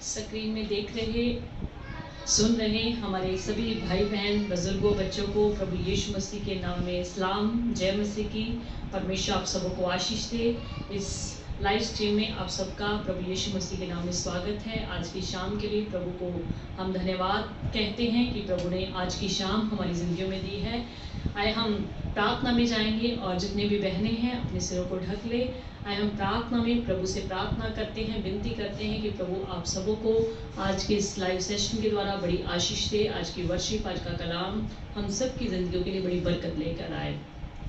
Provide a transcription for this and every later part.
Screen में देख रहे, सुन रहे हमारे सभी भाई बहन, बुजुर्गों, बच्चों को प्रभु यीशु मसीह के नाम में सलाम, जय मसीह की। परमेश्वर आप सबों को आशीष दे। इस लाइव स्ट्रीम में आप सबका प्रभु यीशु मसीह के नाम में स्वागत है। आज की शाम के लिए प्रभु को हम धन्यवाद कहते हैं कि प्रभु ने आज की शाम हमारी जिंदगियों में दी है। आए हम प्रार्थना में जाएंगे और जितने भी बहनें हैं अपने सिरों को ढक ले। आए हम प्रार्थना में प्रभु से प्रार्थना करते हैं, विनती करते हैं कि प्रभु आप सबों को आज के इस लाइव सेशन के द्वारा बड़ी आशीष दे। आज की वर्शिप, आज का कलाम हम सब की जिंदगियों के लिए बड़ी बरकत लेकर आए।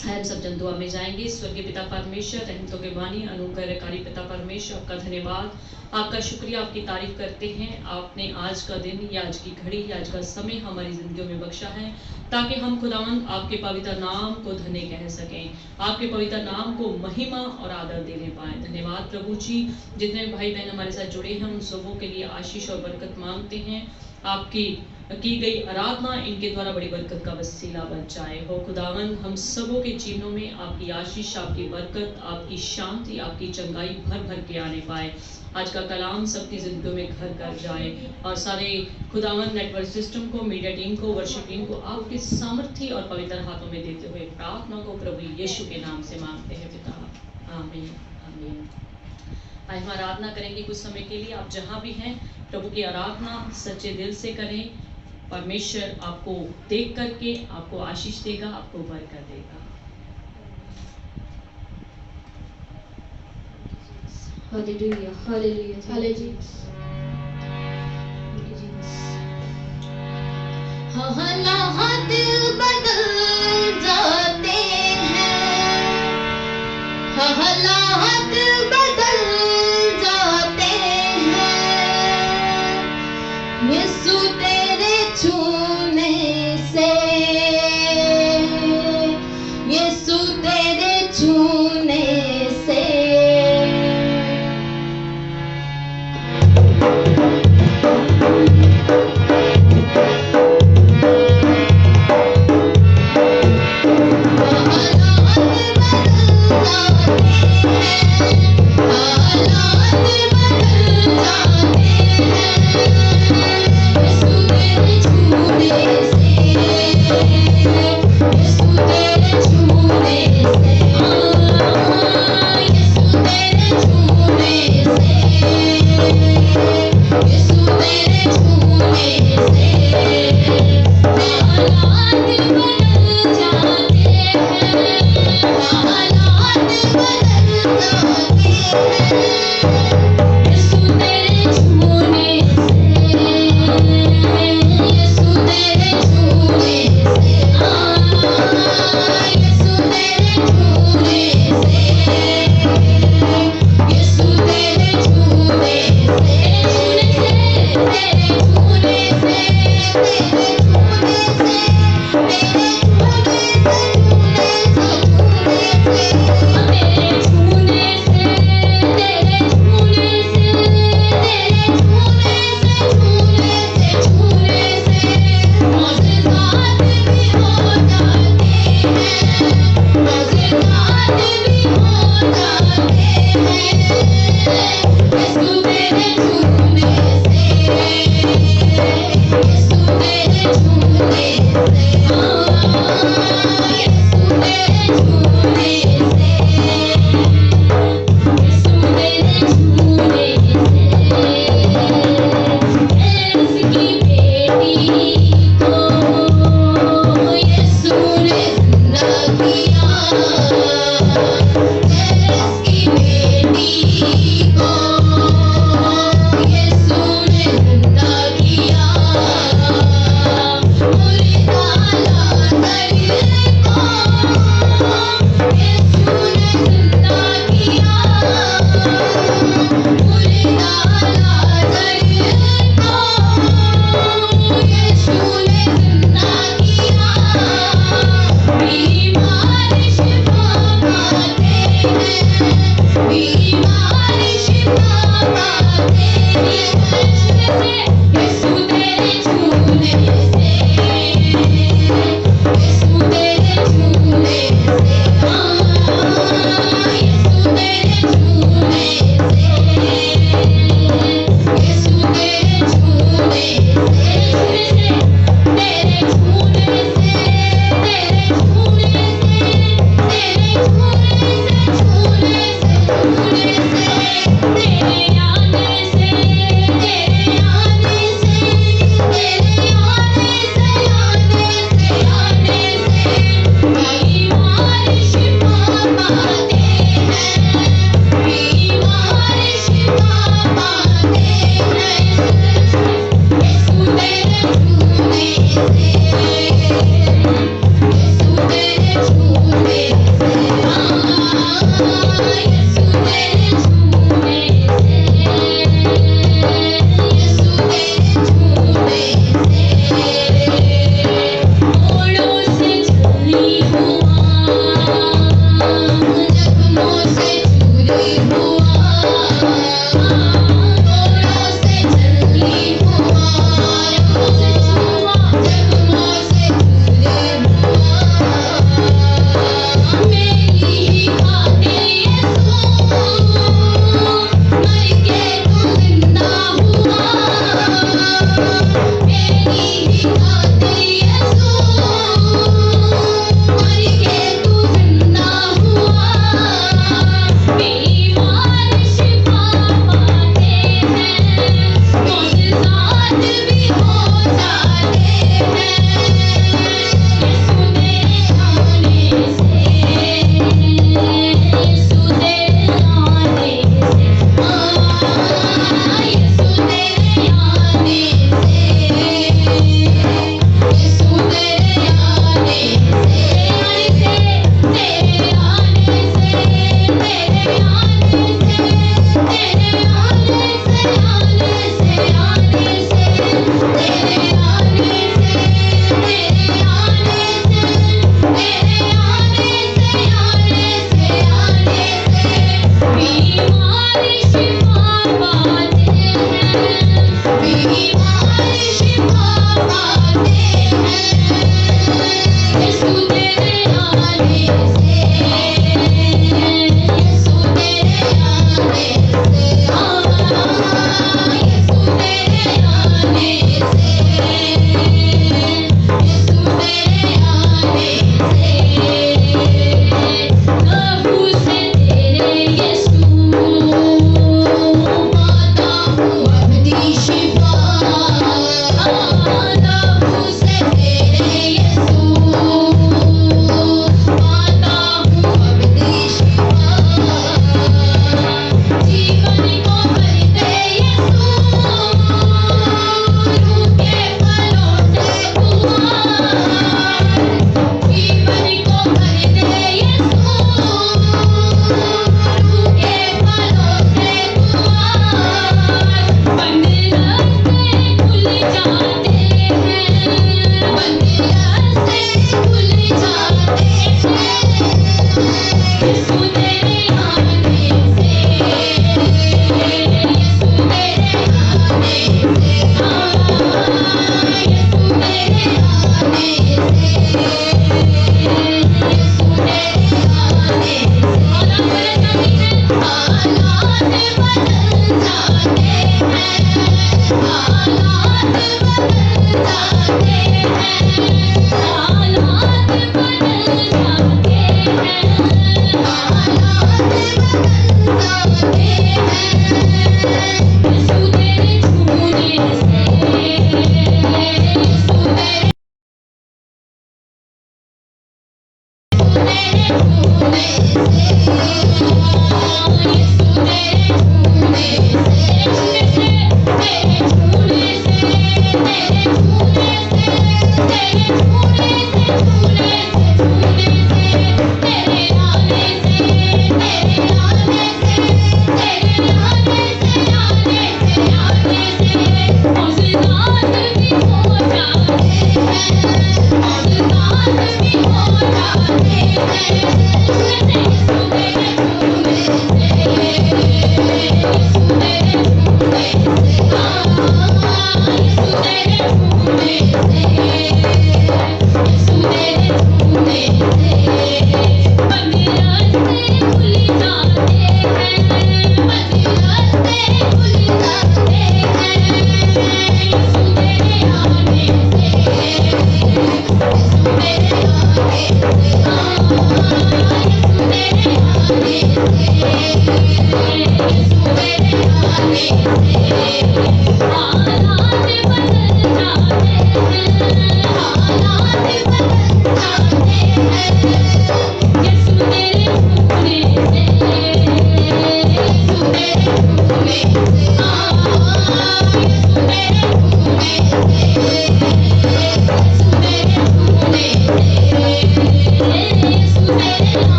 हम सब जन दुआ में जाएंगे। स्वर्गीय पिता परमेश्वर, रहमतों के बानी, अनुग्रहकारी पिता परमेश्वर, आपका धन्यवाद, आपका शुक्रिया, आपकी तारीफ करते हैं। आपने आज का दिन या आज की घड़ी या आज का समय हमारी जिंदगियों में बख्शा है ताकि हम खुदावंद आपके पवित्र नाम को धन्य कह सकें, आपके पवित्र नाम को महिमा और आदर देने पाए। धन्यवाद प्रभु जी। जितने भाई बहन हमारे साथ जुड़े हैं उन सबों के लिए आशीष और बरकत मांगते हैं। आपकी की गई आराधना इनके द्वारा बड़ी बरकत का वसीला बन जाए। हो खुदावंद, हम सबों के जीवनों में आपकी आशीष, आपकी बरकत, आपकी शांति, आपकी चंगाई भर भर के आने पाए। आज का कलाम सबकी जिंदगियों में घर कर जाए और सारे खुदावंद नेटवर्क सिस्टम को, मीडिया टीम को, वर्शिप टीम को आपके सामर्थ्य और पवित्र हाथों में देते हुए प्रार्थना को प्रभु यीशु के नाम से मांगते हैं पिता, आमीन आमीन। आज हम आराधना करेंगे कुछ समय के लिए। आप जहाँ भी हैं प्रभु की आराधना सच्चे दिल से करें। परमेश्वर आपको देख करके आपको आशीष देगा, आपको बरकत देगा। Hallelujah, hallelujah, hallelujah. हालात बदल जाते हैं, हालात बदल जाते हैं, यीशु तेरे छूने से, यीशु तेरे छूने से।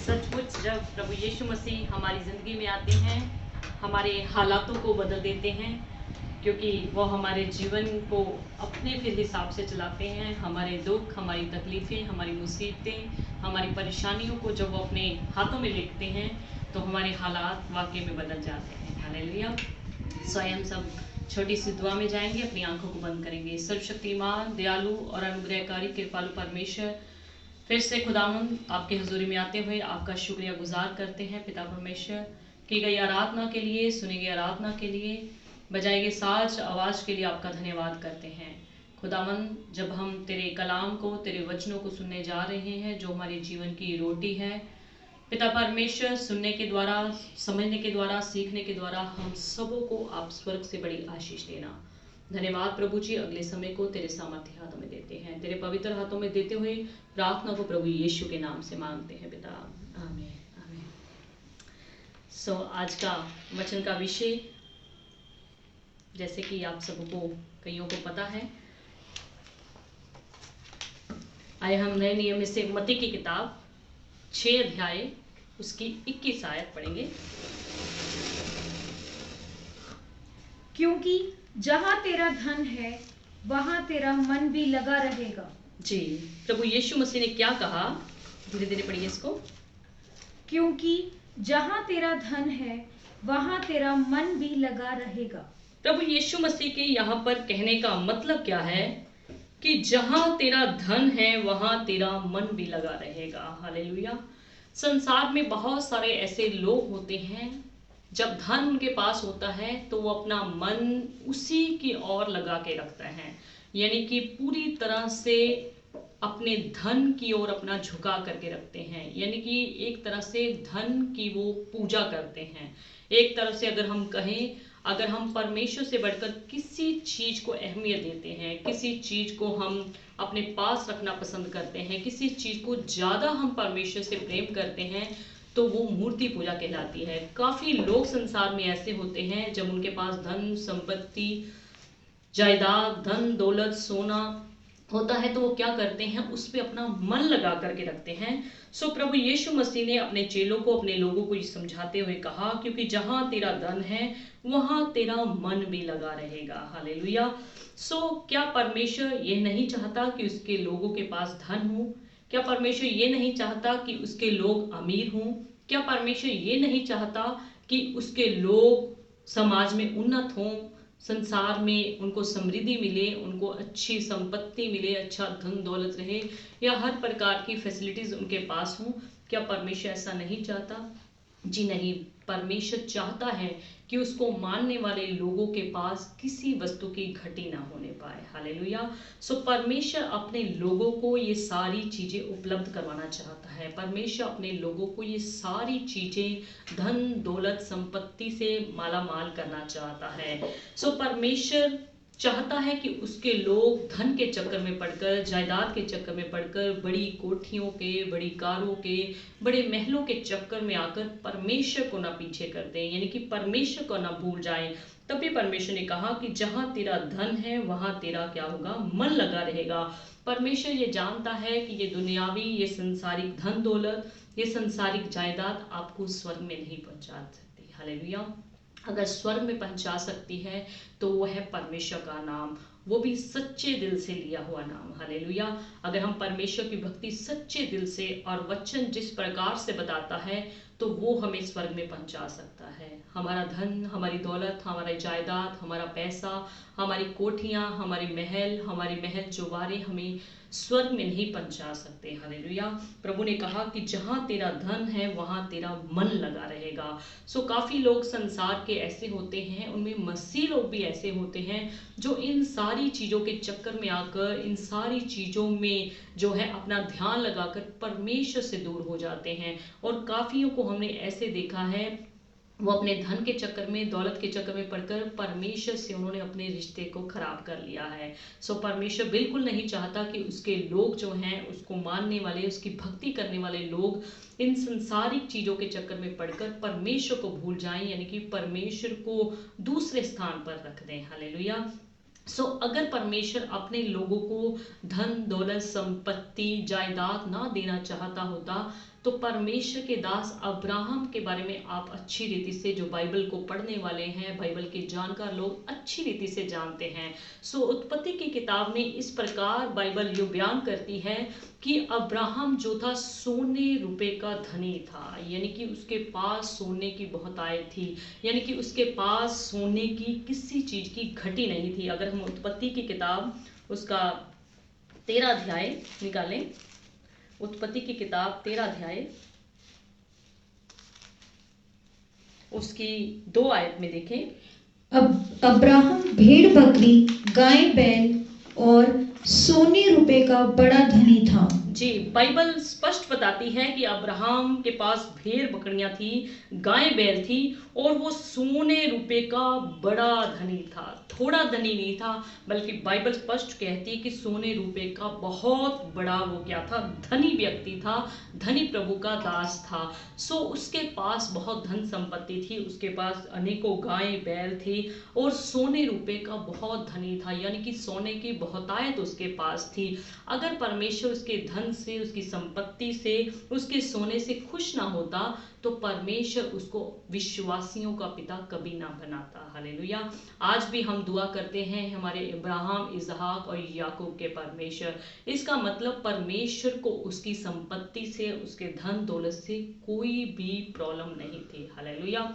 सचमुच जब प्रभु यीशु मसीह हमारी ज़िंदगी में आते हैं, हमारे हालातों को बदल देते हैं, क्योंकि वो हमारे जीवन को अपने फिर हिसाब से चलाते हैं। हमारे दुख, हमारी तकलीफ़ें, हमारी मुसीबतें, हमारी परेशानियों को जब वो अपने हाथों में लिखते हैं तो हमारे हालात वाकई में बदल जाते हैं। हालेलुया। स्वयं सब छोटी सी दुआ में जाएंगे, अपनी आंखों को बंद करेंगे। सर्वशक्तिमान, दयालु और अनुग्रहकारी कृपालु परमेश्वर, फिर से खुदावंद आपके हुजूरी में आते हुए आपका शुक्रिया गुजार करते हैं पिता परमेश्वर, की गई आराधना के लिए, सुनी गई आराधना के लिए, बजाई गई साज आवाज़ के लिए आपका धन्यवाद करते हैं। खुदावंद, जब हम तेरे कलाम को, तेरे वचनों को सुनने जा रहे हैं जो हमारे जीवन की रोटी है, पिता परमेश्वर, सुनने के द्वारा, समझने के द्वारा, सीखने के द्वारा हम सबों को आप स्वर्ग से बड़ी आशीष देना। धन्यवाद प्रभु जी। अगले समय को तेरे सामर्थ्य हाथों में देते हैं, तेरे पवित्र हाथों में देते हुए प्रार्थना को प्रभु यीशु के नाम से मांगते हैं पिता, आमीन आमीन। सो आज का वचन का विषय, जैसे कि आप सबको कईयों को पता है, आए हम नए नियम में से मत्ती की किताब 6 अध्याय उसकी 21 आयत पढ़ेंगे। क्योंकि जहां तेरा धन है वहां तेरा मन भी लगा रहेगा। जी, प्रभु यीशु मसीह ने क्या कहा? धीरे धीरे पढ़िए इसको। क्योंकि जहां तेरा धन है वहां तेरा मन भी लगा रहेगा। प्रभु यीशु मसीह के यहाँ पर कहने का मतलब क्या है कि जहां तेरा धन है वहां तेरा मन भी लगा रहेगा। हालेलुया। संसार में बहुत सारे ऐसे लोग होते हैं, जब धन उनके पास होता है तो वो अपना मन उसी की ओर लगा के रखता है, यानी कि पूरी तरह से अपने धन की ओर अपना झुका करके रखते हैं, यानी कि एक तरह से धन की वो पूजा करते हैं। एक तरह से अगर हम कहें, अगर हम परमेश्वर से बढ़कर किसी चीज को अहमियत देते हैं, किसी चीज को हम अपने पास रखना पसंद करते हैं, किसी चीज को ज्यादा हम परमेश्वर से प्रेम करते हैं, तो वो मूर्ति पूजा कहलाती है। काफी लोग संसार में ऐसे होते हैं, जब उनके पास धन संपत्ति, जायदाद, धन दौलत, सोना होता है तो वो क्या करते हैं, उस पे अपना मन लगा करके रखते हैं। सो प्रभु यीशु मसीह ने अपने चेलों को, अपने लोगों को समझाते हुए कहा, क्योंकि जहां तेरा धन है वहां तेरा मन भी लगा रहेगा। हालेलुया। सो क्या परमेश्वर ये नहीं चाहता कि उसके लोगों के पास धन हो? क्या परमेश्वर ये नहीं चाहता कि उसके लोग अमीर हों? क्या परमेश्वर ये नहीं चाहता कि उसके लोग समाज में उन्नत हों, संसार में उनको समृद्धि मिले, उनको अच्छी संपत्ति मिले, अच्छा धन दौलत रहे, या हर प्रकार की फैसिलिटीज उनके पास हों? क्या परमेश्वर ऐसा नहीं चाहता? जी नहीं, परमेश्वर चाहता है कि उसको मानने वाले लोगों के पास किसी वस्तु की घटी ना होने पाए। हालेलुया। सो परमेश्वर अपने लोगों को ये सारी चीजें उपलब्ध करवाना चाहता है। परमेश्वर अपने लोगों को ये सारी चीजें, धन दौलत संपत्ति से माला माल करना चाहता है। सो परमेश्वर चाहता है कि उसके लोग धन के चक्कर में पड़कर, जायदाद के चक्कर में पड़कर, बड़ी कोठियों के, बड़ी कारों के, बड़े महलों के चक्कर में आकर परमेश्वर को ना पीछे कर दें, यानी कि परमेश्वर को ना भूल जाएं। तभी परमेश्वर ने कहा कि जहां तेरा धन है वहां तेरा क्या होगा, मन लगा रहेगा। परमेश्वर ये जानता है कि ये दुनियावी, ये संसारिक धन दौलत, ये संसारिक जायदाद आपको स्वर्ग में नहीं पहुंचा सकती। हालेलुया। अगर स्वर्ग में पहुंचा सकती है तो वो है परमेश्वर का नाम, वो भी सच्चे दिल से लिया हुआ नाम। हालेलुया। अगर हम परमेश्वर की भक्ति सच्चे दिल से और वचन जिस प्रकार से बताता है तो वो हमें स्वर्ग में पहुंचा सकता है। हमारा धन, हमारी दौलत, हमारा जायदाद, हमारा पैसा, हमारी कोठियां, हमारे महल चौबारे हमें स्वर्ग में नहीं पहुंचा सकते। हालेलुया। प्रभु ने कहा कि जहां तेरा धन है वहां तेरा मन लगा रहेगा। सो काफी लोग संसार के ऐसे होते हैं, उनमें मसीह लोग भी ऐसे होते हैं जो इन सारी चीजों के चक्कर में आकर, इन सारी चीजों में जो है अपना ध्यान लगाकर परमेश्वर से दूर हो जाते हैं। और काफियों को हमने ऐसे देखा है, वो अपने धन के चक्कर में, दौलत के चक्कर में पड़कर परमेश्वर से उन्होंने अपने रिश्ते को खराब कर लिया है। सो परमेश्वर बिल्कुल नहीं चाहता कि उसके लोग जो हैं, उसको मानने वाले, उसकी भक्ति करने वाले लोग इन संसारिक चीजों के चक्कर में पड़कर परमेश्वर को भूल जाएं, यानी कि परमेश्वर को दूसरे स्थान पर रख दें। हालेलुया। सो अगर परमेश्वर अपने लोगों को धन, दौलत, संपत्ति, जायदाद ना देना चाहता होता तो परमेश्वर के दास अब्राहम के बारे में आप अच्छी रीति से, जो बाइबल को पढ़ने वाले हैं, बाइबल के जानकार लोग अच्छी रीति से जानते हैं। सो उत्पत्ति की किताब में इस प्रकार बाइबल ये बयान करती है कि अब्राहम जो था सोने रुपए का धनी था, यानी कि उसके पास सोने की बहुतायत थी, यानी कि उसके पास सोने की किसी चीज की घटी नहीं थी। अगर हम उत्पत्ति की किताब उसका 13 अध्याय निकालें, उत्पत्ति की किताब 13 अध्याय उसकी 2 आयत में देखें। अब अब्राहम भेड़ बकरी, गाय बैल और सोने रुपए का बड़ा धनी था। जी, बाइबल स्पष्ट बताती है कि अब्राहम के पास भेड़ बकरियां थी, गाय बैल थी और वो सोने रुपए का बड़ा धनी था। थोड़ा धनी नहीं था, बल्कि बाइबल स्पष्ट कहती है कि सोने रुपए का बहुत बड़ा वो क्या था, धनी व्यक्ति था, धनी प्रभु का दास था। सो उसके पास बहुत धन संपत्ति थी, उसके पास अनेकों गाय बैल थी और सोने रुपए का बहुत धनी था, यानी कि सोने की बहुतायत उसके पास थी। अगर परमेश्वर उसके धन से, उसकी संपत्ति से, उसके सोने से खुश ना होता तो परमेश्वर उसको विश्वासियों का पिता कभी ना बनाता। हालेलुया। आज भी हम दुआ करते हैं हमारे इब्राहिम, इसहाक और याकूब के परमेश्वर। इसका मतलब परमेश्वर को उसकी संपत्ति से, उसके धन दौलत से कोई भी प्रॉब्लम नहीं थी। हालेलुया।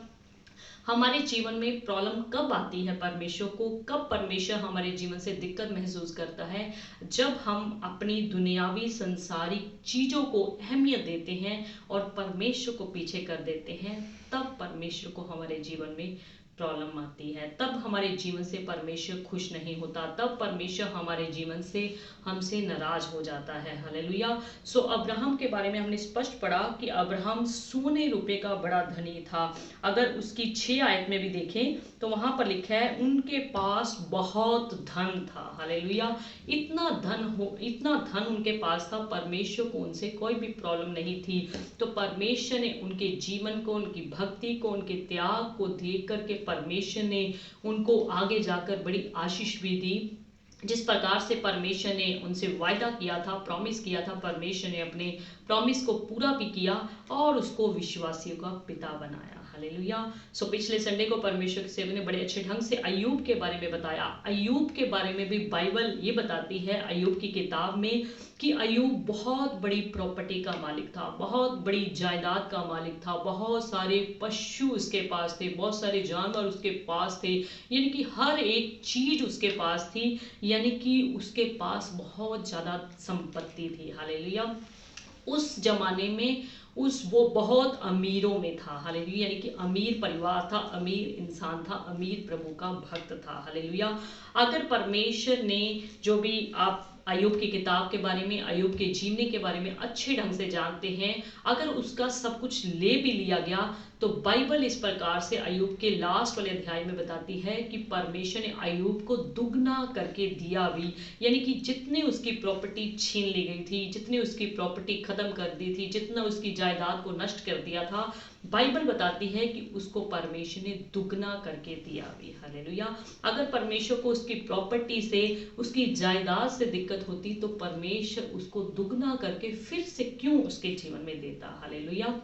हमारे जीवन में प्रॉब्लम कब आती है परमेश्वर को, कब परमेश्वर हमारे जीवन से दिक्कत महसूस करता है, जब हम अपनी दुनियावी संसारिक चीजों को अहमियत देते हैं और परमेश्वर को पीछे कर देते हैं, तब परमेश्वर को हमारे जीवन में प्रॉब्लम आती है, तब हमारे जीवन से परमेश्वर खुश नहीं होता, तब परमेश्वर हमारे जीवन से हमसे नाराज हो जाता है। हालेलुया। सो अब्राहम के बारे में हमने स्पष्ट पढ़ा कि अब्राहम सोने रुपए का बड़ा धनी था। अगर उसकी 6 आयत में भी देखें तो वहां पर लिखा है उनके पास बहुत धन था। हालेलुया। इतना धन उनके पास था, परमेश्वर को उनसे कोई भी प्रॉब्लम नहीं थी। तो परमेश्वर ने उनके जीवन को, उनकी भक्ति को, उनके त्याग को देख करके परमेश्वर ने उनको आगे जाकर बड़ी आशीष भी दी। जिस प्रकार से परमेश्वर ने उनसे वायदा किया था, प्रॉमिस किया था, परमेश्वर ने अपने प्रॉमिस को पूरा भी किया और उसको विश्वासियों का पिता बनाया। हालेलुया। सो पिछले संडे को परमेश्वर के सेवक ने बड़े अच्छे ढंग से अय्यूब के बारे में बताया। अय्यूब के बारे में भी बाइबल ये बताती है अय्यूब की किताब में कि अय्यूब बहुत बड़ी प्रॉपर्टी का मालिक था, बहुत बड़ी जायदाद का मालिक था, बहुत सारे पशु उसके पास थे, बहुत सारे जानवर उसके पास थे, यानी कि हर एक चीज उसके पास थी, यानी कि उसके पास बहुत ज्यादा संपत्ति थी। हालेलुया। उस जमाने में वो बहुत अमीरों में था। हालेलुया। यानी कि अमीर परिवार था, अमीर इंसान था, अमीर प्रभु का भक्त था। हालेलुया। अगर परमेश्वर ने जो भी आप अय्यूब की किताब के बारे में, अय्यूब के जीवने के बारे में अच्छे ढंग से जानते हैं, अगर उसका सब कुछ ले भी लिया गया तो बाइबल इस प्रकार से अय्यूब के लास्ट वाले अध्याय में बताती है कि परमेश्वर ने अय्यूब को दुगना करके दिया भी। यानी कि जितनी उसकी प्रॉपर्टी छीन ली गई थी, जितनी उसकी प्रॉपर्टी खत्म कर दी थी, जितना उसकी जायदाद को नष्ट कर दिया था, बाइबल बताती है कि उसको परमेश्वर ने दुगना करके दिया भी। हालेलुया। अगर परमेश्वर को उसकी प्रॉपर्टी से, उसकी जायदाद से दिक्कत होती तो परमेश्वर उसको दुगना करके फिर से क्यों उसके जीवन में देता। हालेलुया।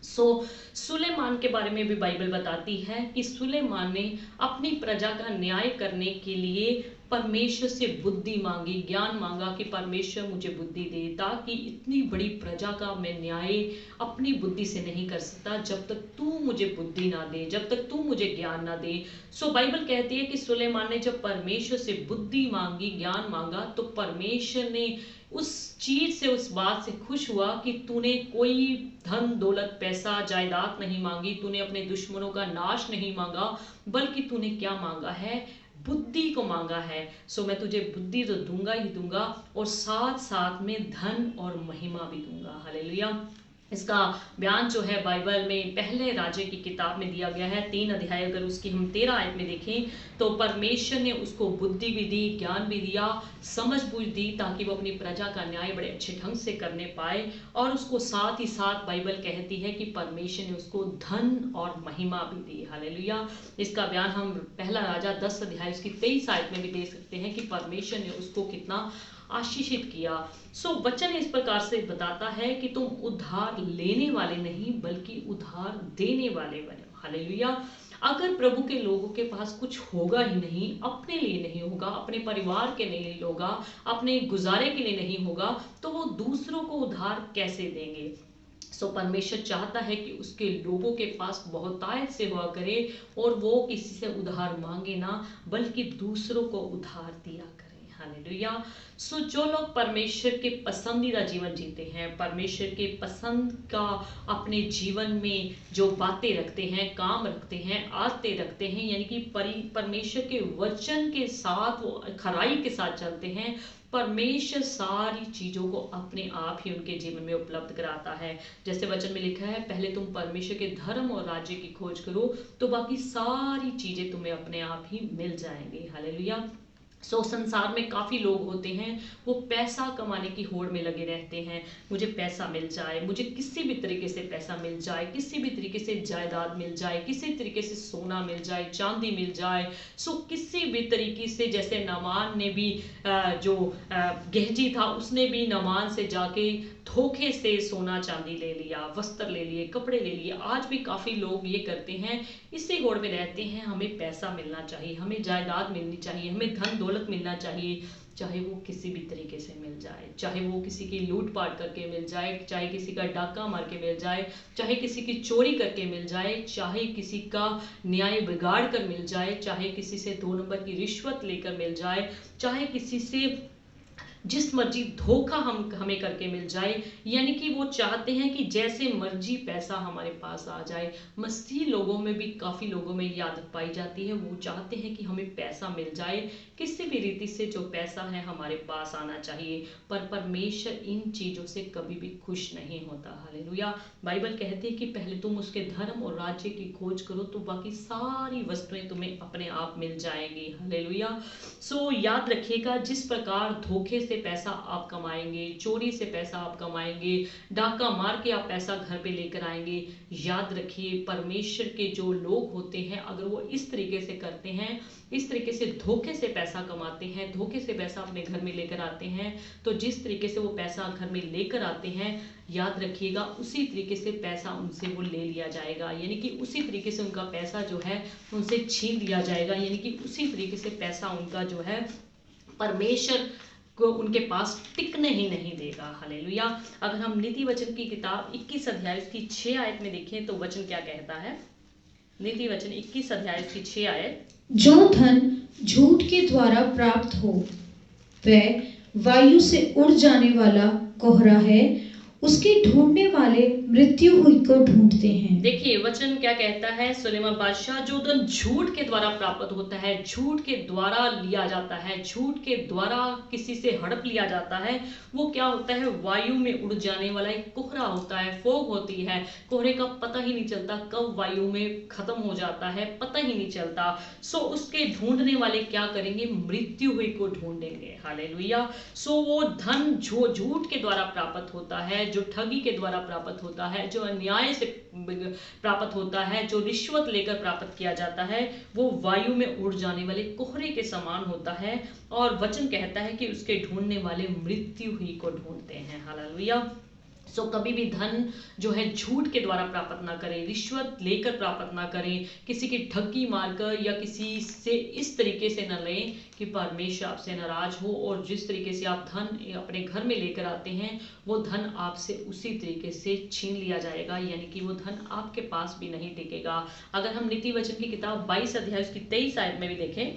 सुलेमान के बारे में भी बाइबल बताती है कि सुलेमान ने अपनी प्रजा का न्याय करने के लिए परमेश्वर से बुद्धि मांगी, ज्ञान मांगा कि परमेश्वर मुझे बुद्धि दे, ताकि इतनी बड़ी प्रजा का मैं न्याय अपनी बुद्धि से नहीं कर सकता जब तक तू मुझे बुद्धि ना दे, जब तक तू मुझे ज्ञान ना दे। बाइबल कहती है कि सुलेमान ने जब परमेश्वर से बुद्धि मांगी, ज्ञान मांगा, तो परमेश्वर ने उस चीज से, उस बात से खुश हुआ कि तूने कोई धन दौलत पैसा जायदाद नहीं मांगी, तूने अपने दुश्मनों का नाश नहीं मांगा, बल्कि तूने क्या मांगा है, बुद्धि को मांगा है। मैं तुझे बुद्धि तो दूंगा ही दूंगा, और साथ साथ में धन और महिमा भी दूंगा। हालेलुया। इसका बयान जो है बाइबल में पहले राजे की किताब में दिया गया है, 3 अध्याय। अगर उसकी हम 13 आयत में देखें तो परमेश्वर ने उसको बुद्धि भी दी, ज्ञान भी दिया, समझ बूझ दी, ताकि वो अपनी प्रजा का न्याय बड़े अच्छे ढंग से करने पाए। और उसको साथ ही साथ बाइबल कहती है कि परमेश्वर ने उसको धन और महिमा भी दी। हालेलुया। इसका बयान हम पहला राजा 10 अध्याय उसकी 23 आयत में भी देख सकते हैं कि परमेश्वर ने उसको कितना आशीषित किया। वचन इस प्रकार से बताता है कि तुम उधार लेने वाले नहीं बल्कि उधार देने वाले बनो। हालेलुया। अगर प्रभु के लोगों के पास कुछ होगा ही नहीं, अपने लिए नहीं होगा, अपने परिवार के लिए होगा, अपने गुजारे के लिए नहीं होगा, तो वो दूसरों को उधार कैसे देंगे। परमेश्वर चाहता है कि उसके लोगों के पास बहुतायत से हुआ करे, और वो किसी से उधार मांगे ना, बल्कि दूसरों को उधार दिया करे। हालेलुया। जो लोग परमेश्वर के पसंदीदा जीवन जीते हैं, परमेश्वर के पसंद का अपने जीवन में जो बातें रखते हैं, काम रखते हैं, आदतें रखते हैं, यानी कि परमेश्वर के वचन के साथ वो खराई के साथ चलते हैं, परमेश्वर सारी चीजों को अपने आप ही उनके जीवन में उपलब्ध कराता है। जैसे वचन में लिखा है, पहले तुम परमेश्वर के धर्म और राज्य की खोज करो तो बाकी सारी चीजें तुम्हें अपने आप ही मिल जाएंगी। हालेलुया। संसार में काफ़ी लोग होते हैं, वो पैसा कमाने की होड़ में लगे रहते हैं। मुझे पैसा मिल जाए, मुझे किसी भी तरीके से पैसा मिल जाए, किसी भी तरीके से जायदाद मिल जाए, किसी तरीके से सोना मिल जाए, चांदी मिल जाए। किसी भी तरीके से, जैसे नामान ने भी जो गेहजी था, उसने भी नामान से जाके धोखे से सोना चांदी ले लिया, वस्त्र ले लिए, कपड़े ले लिए। आज भी काफ़ी लोग ये करते हैं, इसी होड़ में रहते हैं, हमें पैसा मिलना चाहिए, हमें जायदाद मिलनी चाहिए, हमें धन दौलत मिलना चाहिए, चाहे वो किसी भी तरीके से मिल जाए, चाहे वो किसी की लूटपाट करके मिल जाए, चाहे किसी का डाका मार के मिल जाए, चाहे किसी की चोरी करके मिल जाए, चाहे किसी का न्याय बिगाड़ कर मिल जाए, चाहे किसी से 2 नंबर की रिश्वत लेकर मिल जाए, चाहे किसी से जिस मर्जी धोखा हमें करके मिल जाए। यानी कि वो चाहते हैं कि जैसे मर्जी पैसा हमारे पास आ जाए। मसीही लोगों में भी काफ़ी लोगों में ये आदत पाई जाती है, वो चाहते हैं कि हमें पैसा मिल जाए, किसी भी रीति से जो पैसा है हमारे पास आना चाहिए। पर परमेश्वर इन चीज़ों से कभी भी खुश नहीं होता। हालेलुया। बाइबल कहती है कि पहले तुम उसके धर्म और राज्य की खोज करो तो बाकी सारी वस्तुएं तुम्हें अपने आप मिल जाएंगी। हालेलुया। याद रखिएगा, जिस प्रकार धोखे से पैसा आप कमाएंगे, चोरी से पैसा आप कमाएंगे, डाका मार के आप पैसा घर पे लेकर आएंगे, याद रखिए परमेश्वर के जो लोग होते हैं, अगर वो इस तरीके से करते हैं, इस तरीके से धोखे से पैसा कमाते हैं, धोखे से पैसा अपने घर में लेकर आते हैं, तो जिस तरीके से वो पैसा घर में लेकर आते हैं, याद रखिएगा उसी तरीके से पैसा उनसे वो ले लिया जाएगा। यानी कि उसी तरीके से उनका पैसा जो है उनसे छीन लिया जाएगा। यानी कि उसी तरीके से पैसा उनका जो है परमेश्वर को उनके पास टिकने ही नहीं देगा। हालेलुया। अगर हम नीति वचन की किताब 21 अध्याय उसकी 6 आयत में देखें तो वचन क्या कहता है। नीति वचन 21 अध्याय उसकी 6 आयत, जो धन झूठ के द्वारा प्राप्त हो वह वायु से उड़ जाने वाला कोहरा है उसके ढूंढने वाले मृत्यु हुई को ढूंढते हैं। देखिए वचन क्या कहता है, सुलेमान बादशाह, जो धन झूठ के द्वारा प्राप्त होता है, झूठ के द्वारा लिया जाता है, झूठ के द्वारा किसी से हड़प लिया जाता है, वो क्या होता है, वायु में उड़ जाने वाला एक कोहरा होता है, फोग होती है। कोहरे का पता ही नहीं चलता कब वायु में खत्म हो जाता है, पता ही नहीं चलता। सो उसके ढूंढने वाले क्या करेंगे, मृत्यु हुई को ढूंढेंगे। हालेलुया। सो वो धन जो झूठ के द्वारा प्राप्त होता है, जो ठगी के द्वारा प्राप्त होता है, जो अन्याय से प्राप्त होता है, जो रिश्वत लेकर प्राप्त किया जाता है, वो वायु में उड़ जाने वाले कोहरे के समान होता है। और वचन कहता है कि उसके ढूंढने वाले मृत्यु ही को ढूंढते हैं। हालेलुया। सो कभी भी धन जो है झूठ के द्वारा प्राप्त ना करें, रिश्वत लेकर प्राप्त ना करें, किसी की ठगी मारकर या किसी से इस तरीके से न लें कि परमेश्वर आपसे नाराज हो। और जिस तरीके से आप धन अपने घर में लेकर आते हैं, वो धन आपसे उसी तरीके से छीन लिया जाएगा, यानी कि वो धन आपके पास भी नहीं टिकेगा। अगर हम नीति वचन की किताब 22 अध्याय उसकी 23 आयत में भी देखें,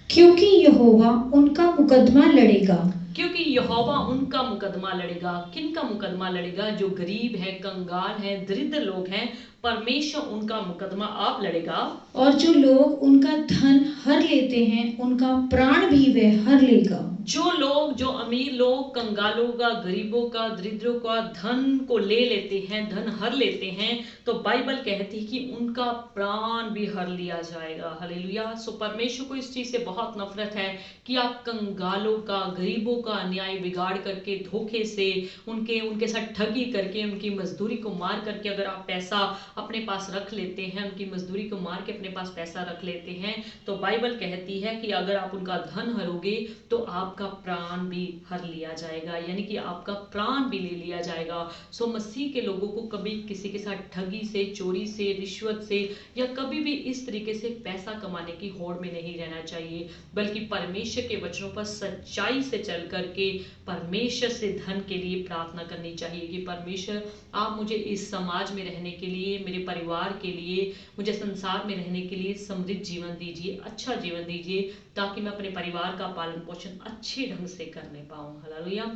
क्योंकि यहोवा उनका मुकदमा लड़ेगा। क्योंकि यहोवा उनका मुकदमा लड़ेगा। किन का मुकदमा लड़ेगा, जो गरीब है, कंगाल है, दरिद्र लोग हैं, परमेश्वर उनका मुकदमा आप लड़ेगा। और जो लोग उनका धन हर लेते हैं, उनका प्राण भी वह हर लेगा। जो लोग, जो अमीर लोग, कंगालों का, गरीबों का, दरिद्रों का धन को ले लेते हैं, धन हर लेते हैं, तो बाइबल कहती है कि उनका प्राण भी हर लिया जाएगा। हालेलुया। सो परमेश्वर को इस चीज से बहुत नफरत है कि आप कंगालों का, गरीबों का अन्याय बिगाड़ करके, धोखे से उनके साथ ठगी करके, उनकी मजदूरी को मार करके अगर आप पैसा अपने पास रख लेते हैं, उनकी मजदूरी को मार के अपने पास पैसा रख लेते हैं, तो बाइबल कहती है कि अगर आप उनका धन हरोगे तो आपका प्राण भी हर लिया जाएगा, यानी कि आपका प्राण भी ले लिया जाएगा। सो मसीह के लोगों को कभी किसी के साथ ठगी से, चोरी से, रिश्वत से या कभी भी इस तरीके से पैसा कमाने की होड़ में नहीं रहना चाहिए, बल्कि परमेश्वर के वचनों पर सच्चाई से चल करके परमेश्वर से धन के लिए प्रार्थना करनी चाहिए कि परमेश्वर आप मुझे इस समाज में रहने के लिए, मेरे परिवार के लिए, मुझे संसार में रहने के लिए समृद्ध जीवन दीजिए, अच्छा जीवन दीजिए, ताकि मैं अपने परिवार का पालन पोषण अच्छे ढंग से करने पाऊं। हालेलुया।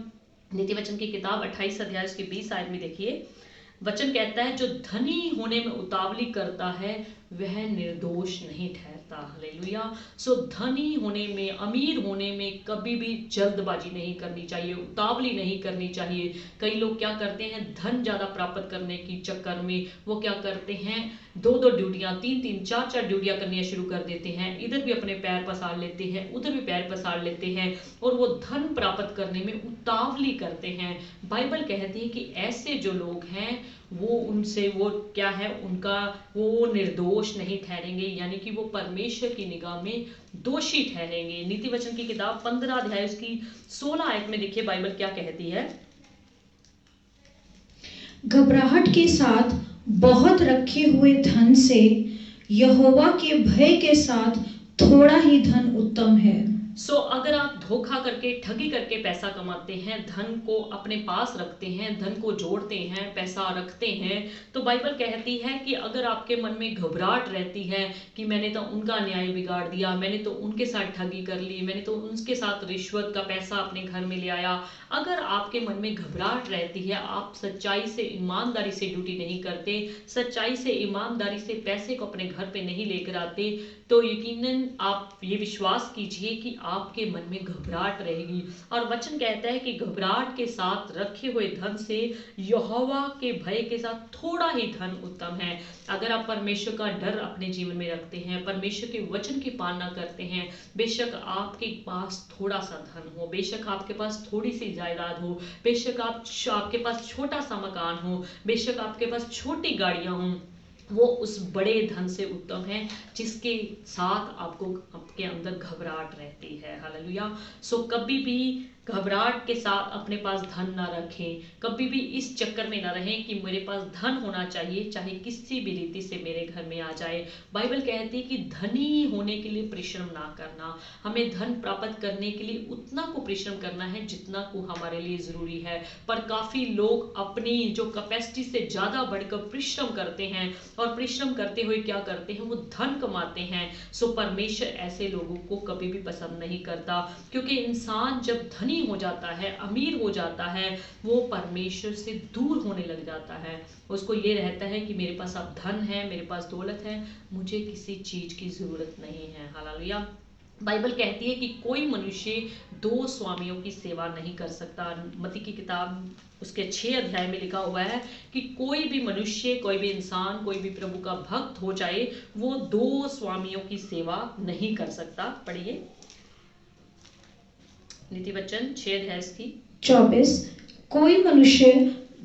नीति वचन की किताब 28 अध्याय उसकी 20 आयत में देखिए, वचन कहता है, जो धनी होने में उतावली करता है वह निर्दोष नहीं ठहरता। हालेलुया। सो धनी होने में, अमीर होने में कभी भी जल्दबाजी नहीं करनी चाहिए, उतावली नहीं करनी चाहिए। कई लोग क्या करते हैं, धन ज्यादा प्राप्त करने की चक्कर में वो क्या करते हैं, 2-2 ड्यूटियां, 3-3, 4-4 ड्यूटियां करनी शुरू कर देते हैं, इधर भी अपने पैर पसार लेते हैं, उधर भी पैर पसार लेते हैं, और वो धन प्राप्त करने में उतावली करते हैं। बाइबल कहती है कि ऐसे जो लोग हैं वो उनसे, वो क्या है, उनका वो निर्दोष नहीं ठहरेंगे, यानी कि वो परमेश्वर की निगाह में दोषी ठहरेंगे। नीति वचन की किताब 15 अध्याय उसकी 16 आयत में देखिए बाइबल क्या कहती है, घबराहट के साथ बहुत रखे हुए धन से यहोवा के भय के साथ थोड़ा ही धन उत्तम है। सो अगर आप धोखा करके, ठगी करके पैसा कमाते हैं, धन को अपने पास रखते हैं, धन को जोड़ते हैं, पैसा रखते हैं, तो बाइबल कहती है कि अगर आपके मन में घबराहट रहती है कि मैंने तो उनका न्याय बिगाड़ दिया, मैंने तो उनके साथ ठगी कर ली, मैंने तो उनके साथ रिश्वत का पैसा अपने घर में ले आया, अगर आपके मन में घबराहट रहती है, आप सच्चाई से, ईमानदारी से ड्यूटी नहीं करते, सच्चाई से, ईमानदारी से पैसे को अपने घर पे नहीं लेकर आते, तो यकीनन आप ये विश्वास कीजिए कि आपके मन में घबराहट रहेगी। और वचन कहता है कि घबराहट के साथ रखे हुए धन से यहोवा के भय के साथ थोड़ा ही धन उत्तम है। अगर आप परमेश्वर का डर अपने जीवन में रखते हैं, परमेश्वर के वचन की पालना करते हैं, बेशक आपके पास थोड़ा सा धन हो, बेशक आपके पास थोड़ी सी जायदाद हो, बेशक आपके पास छोटा सा मकान हो, बेशक आपके पास छोटी गाड़ियां हों, वो उस बड़े धन से उत्तम है जिसके साथ आपको, आपके अंदर घबराहट रहती है। हालेलुया। सो कभी भी घबराहट के साथ अपने पास धन ना रखें, कभी भी इस चक्कर में ना रहें कि मेरे पास धन होना चाहिए, चाहे किसी भी रीति से मेरे घर में आ जाए। बाइबल कहती है कि धनी होने के लिए परिश्रम ना करना, हमें धन प्राप्त करने के लिए उतना को परिश्रम करना है जितना को हमारे लिए जरूरी है। पर काफी लोग अपनी जो कैपेसिटी से ज्यादा बढ़कर परिश्रम करते हैं, और परिश्रम करते हुए क्या करते हैं, वो धन कमाते हैं। सो परमेश्वर ऐसे लोगों को कभी भी पसंद नहीं करता, क्योंकि इंसान जब धनी धनी हो जाता है, अमीर हो जाता है, वो परमेश्वर से दूर होने लग जाता है। उसको ये रहता है कि मेरे पास अब धन है, मेरे पास दौलत है, मुझे किसी चीज की जरूरत नहीं है। हालेलुया। बाइबल कहती है कि कोई मनुष्य 2 स्वामियों की सेवा नहीं कर सकता। मत्ती की किताब उसके 6 अध्याय में लिखा हुआ है कि कोई भी मनुष्य, कोई भी इंसान, कोई भी प्रभु का भक्त हो जाए, वो 2 स्वामियों की सेवा नहीं कर सकता। पढ़िए नीति वचन 6 अध्याय की 24। कोई मनुष्य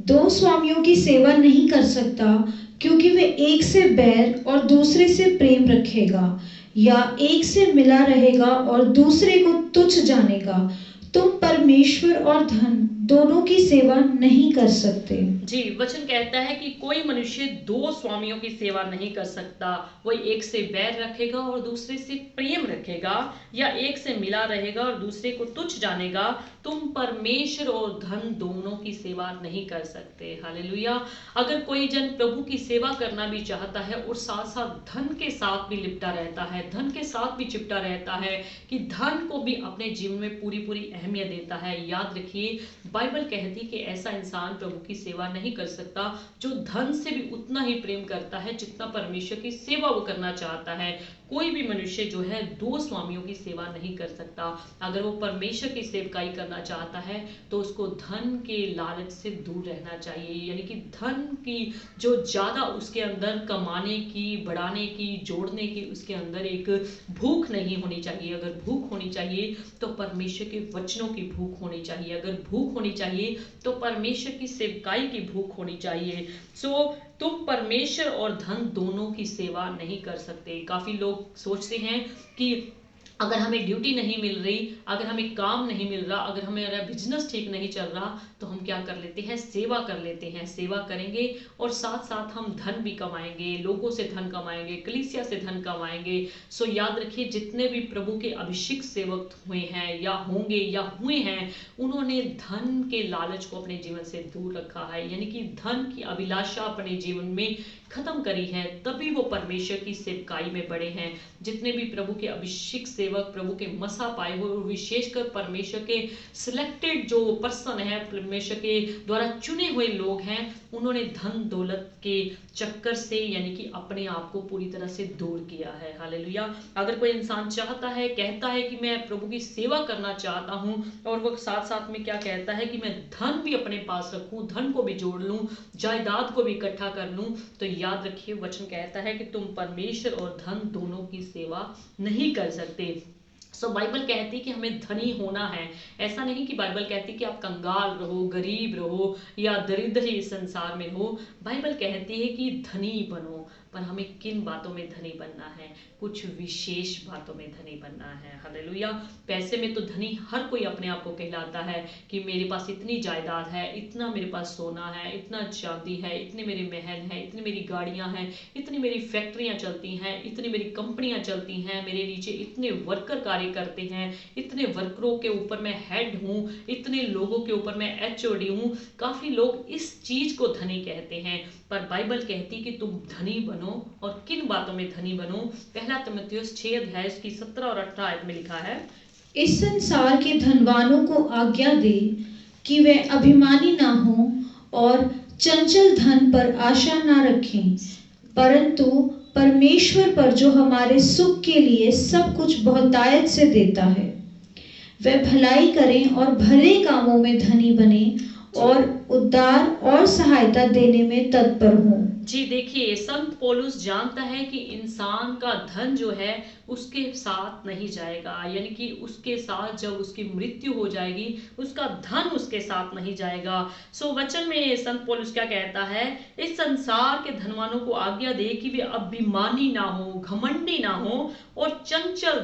2 स्वामियों की सेवा नहीं कर सकता, क्योंकि वे एक से बैर और दूसरे से प्रेम रखेगा, या एक से मिला रहेगा और दूसरे को तुच्छ जानेगा। तुम परमेश्वर और धन दोनों की सेवा नहीं कर सकते। जी, वचन कहता है कि कोई मनुष्य 2 स्वामियों की सेवा नहीं कर सकता। वो एक से बैर रखेगा और दूसरे से प्रेम रखेगा, या एक से मिला रहेगा और दूसरे को तुच्छ जानेगा। तुम परमेश्वर और धन दोनों की सेवा नहीं कर सकते। हालेलुया। अगर कोई जन प्रभु की सेवा करना भी चाहता है और साथ साथ धन के साथ भी लिपटा रहता है, धन के साथ भी चिपटा रहता है, कि धन को भी अपने जीवन में पूरी अहमियत देता है, याद रखिए बाइबल कहती है कि ऐसा इंसान प्रभु की सेवा नहीं कर सकता जो धन से भी उतना ही प्रेम करता है जितना परमेश्वर की सेवा वो करना चाहता है। कोई भी मनुष्य जो है 2 स्वामियों की सेवा नहीं कर सकता। अगर वो परमेश्वर की सेवकाई करना चाहता है तो उसको धन के लालच से दूर रहना चाहिए, यानी कि धन की जो ज्यादा उसके अंदर कमाने की, बढ़ाने की, जोड़ने की उसके अंदर एक भूख नहीं होनी चाहिए। अगर भूख होनी चाहिए तो परमेश्वर के वचनों की भूख होनी चाहिए। अगर भूख होनी चाहिए तो परमेश्वर की सेवकाई की भूख होनी चाहिए। तुम परमेश्वर और धन दोनों की सेवा नहीं कर सकते। काफी लोग सोचते हैं कि अगर हमें ड्यूटी नहीं मिल रही, अगर हमें काम नहीं मिल रहा, अगर हमारा बिजनेस ठीक नहीं चल रहा, तो हम क्या कर लेते हैं, सेवा कर लेते हैं। सेवा करेंगे और साथ साथ हम धन भी कमाएंगे, लोगों से धन कमाएंगे, कलीसिया से धन कमाएंगे। याद रखिए जितने भी प्रभु के अभिषिक्त सेवक हुए हैं या होंगे या हुए हैं, उन्होंने धन के लालच को अपने जीवन से दूर रखा है, यानी कि धन की अभिलाषा अपने जीवन में खत्म करी है, तभी वो परमेश्वर की सेवकाई में बढ़े हैं। जितने भी प्रभु के अभिषिक्त सेवक, प्रभु के मसा पाए हुए, विशेषकर परमेश्वर के सिलेक्टेड जो पर्सन है, परमेश्वर के द्वारा चुने हुए लोग हैं, उन्होंने धन दौलत के चक्कर से यानी कि अपने आप को पूरी तरह से दूर किया है। हालेलुया। अगर कोई इंसान चाहता है, कहता है कि मैं प्रभु की सेवा करना चाहता हूं, और वो साथ साथ में क्या कहता है कि मैं धन भी अपने पास रखूं, धन को भी जोड़ लूं, जायदाद को भी इकट्ठा कर लूं, तो याद रखिए वचन कहता है कि तुम परमेश्वर और धन दोनों की सेवा नहीं कर सकते। बाइबल कहती है कि हमें धनी होना है। ऐसा नहीं कि बाइबल कहती है कि आप कंगाल रहो, गरीब रहो या दरिद्र ही इस संसार में हो। बाइबल कहती है कि धनी बनो, पर हमें किन बातों में धनी बनना है, कुछ विशेष बातों में धनी बनना है। हालेलुया। पैसे में तो धनी हर कोई अपने आप को कहलाता है कि मेरे पास इतनी जायदाद है, इतना मेरे पास सोना है, इतना चांदी है, इतने मेरे महल हैं, इतनी मेरी गाड़ियां हैं, इतनी मेरी फैक्ट्रियां चलती हैं, इतनी मेरी कंपनियां चलती हैं, मेरे नीचे इतने वर्कर कार्य करते हैं, इतने वर्करों के ऊपर मैं हेड हूं, इतने लोगों के ऊपर मैं एचओडी हूं। काफी लोग इस चीज को धनी कहते हैं, पर बाइबल कहती कि तुम धनी बनो, और किन बातों में धनी बनो। पहला तीमुथियुस 6 अध्याय की 17 और 18 आयत में लिखा है, इस संसार के धनवानों को आज्ञा दे कि वे अभिमानी ना हो और चंचल धन पर आशा ना रखें, परंतु परमेश्वर पर जो हमारे सुख के लिए सब कुछ बहुतायत से देता है, वे भलाई करें और भले कामों में धनी बने और उद्धार और सहायता देने में तत्पर हों। जी देखिए, संत पौलुस जानता है कि इंसान का धन जो है उसके साथ नहीं जाएगा, यानी कि उसके साथ जब उसकी मृत्यु हो जाएगी उसका धन उसके साथ नहीं जाएगा। वचन में संत पौलुस क्या कहता है, इस संसार के धनवानों को आज्ञा दे कि वे अभिमानी ना हो, घमंडी ना हो और चंचल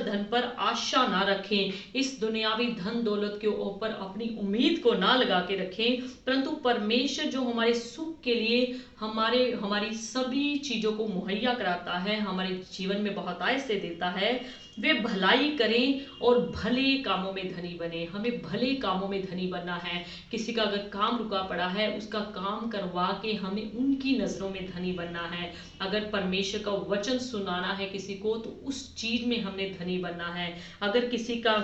धन पर आशा ना रखें। इस दुनियावी धन दौलत के ऊपर अपनी उम्मीद को ना लगा के रखें, परंतु परमेश्वर जो हमारे सुख के लिए हमारी सभी चीजों को मुहैया कराता है, हमारे जीवन में बहुतायत से देता है, वे भलाई करें और भले कामों में धनी बने। हमें भले कामों में धनी बनना है। किसी का अगर काम रुका पड़ा है, उसका काम करवा के हमें उनकी नजरों में धनी बनना है। अगर परमेश्वर का वचन सुनाना है किसी को, तो उस चीज में हमने धनी बनना है। अगर किसी का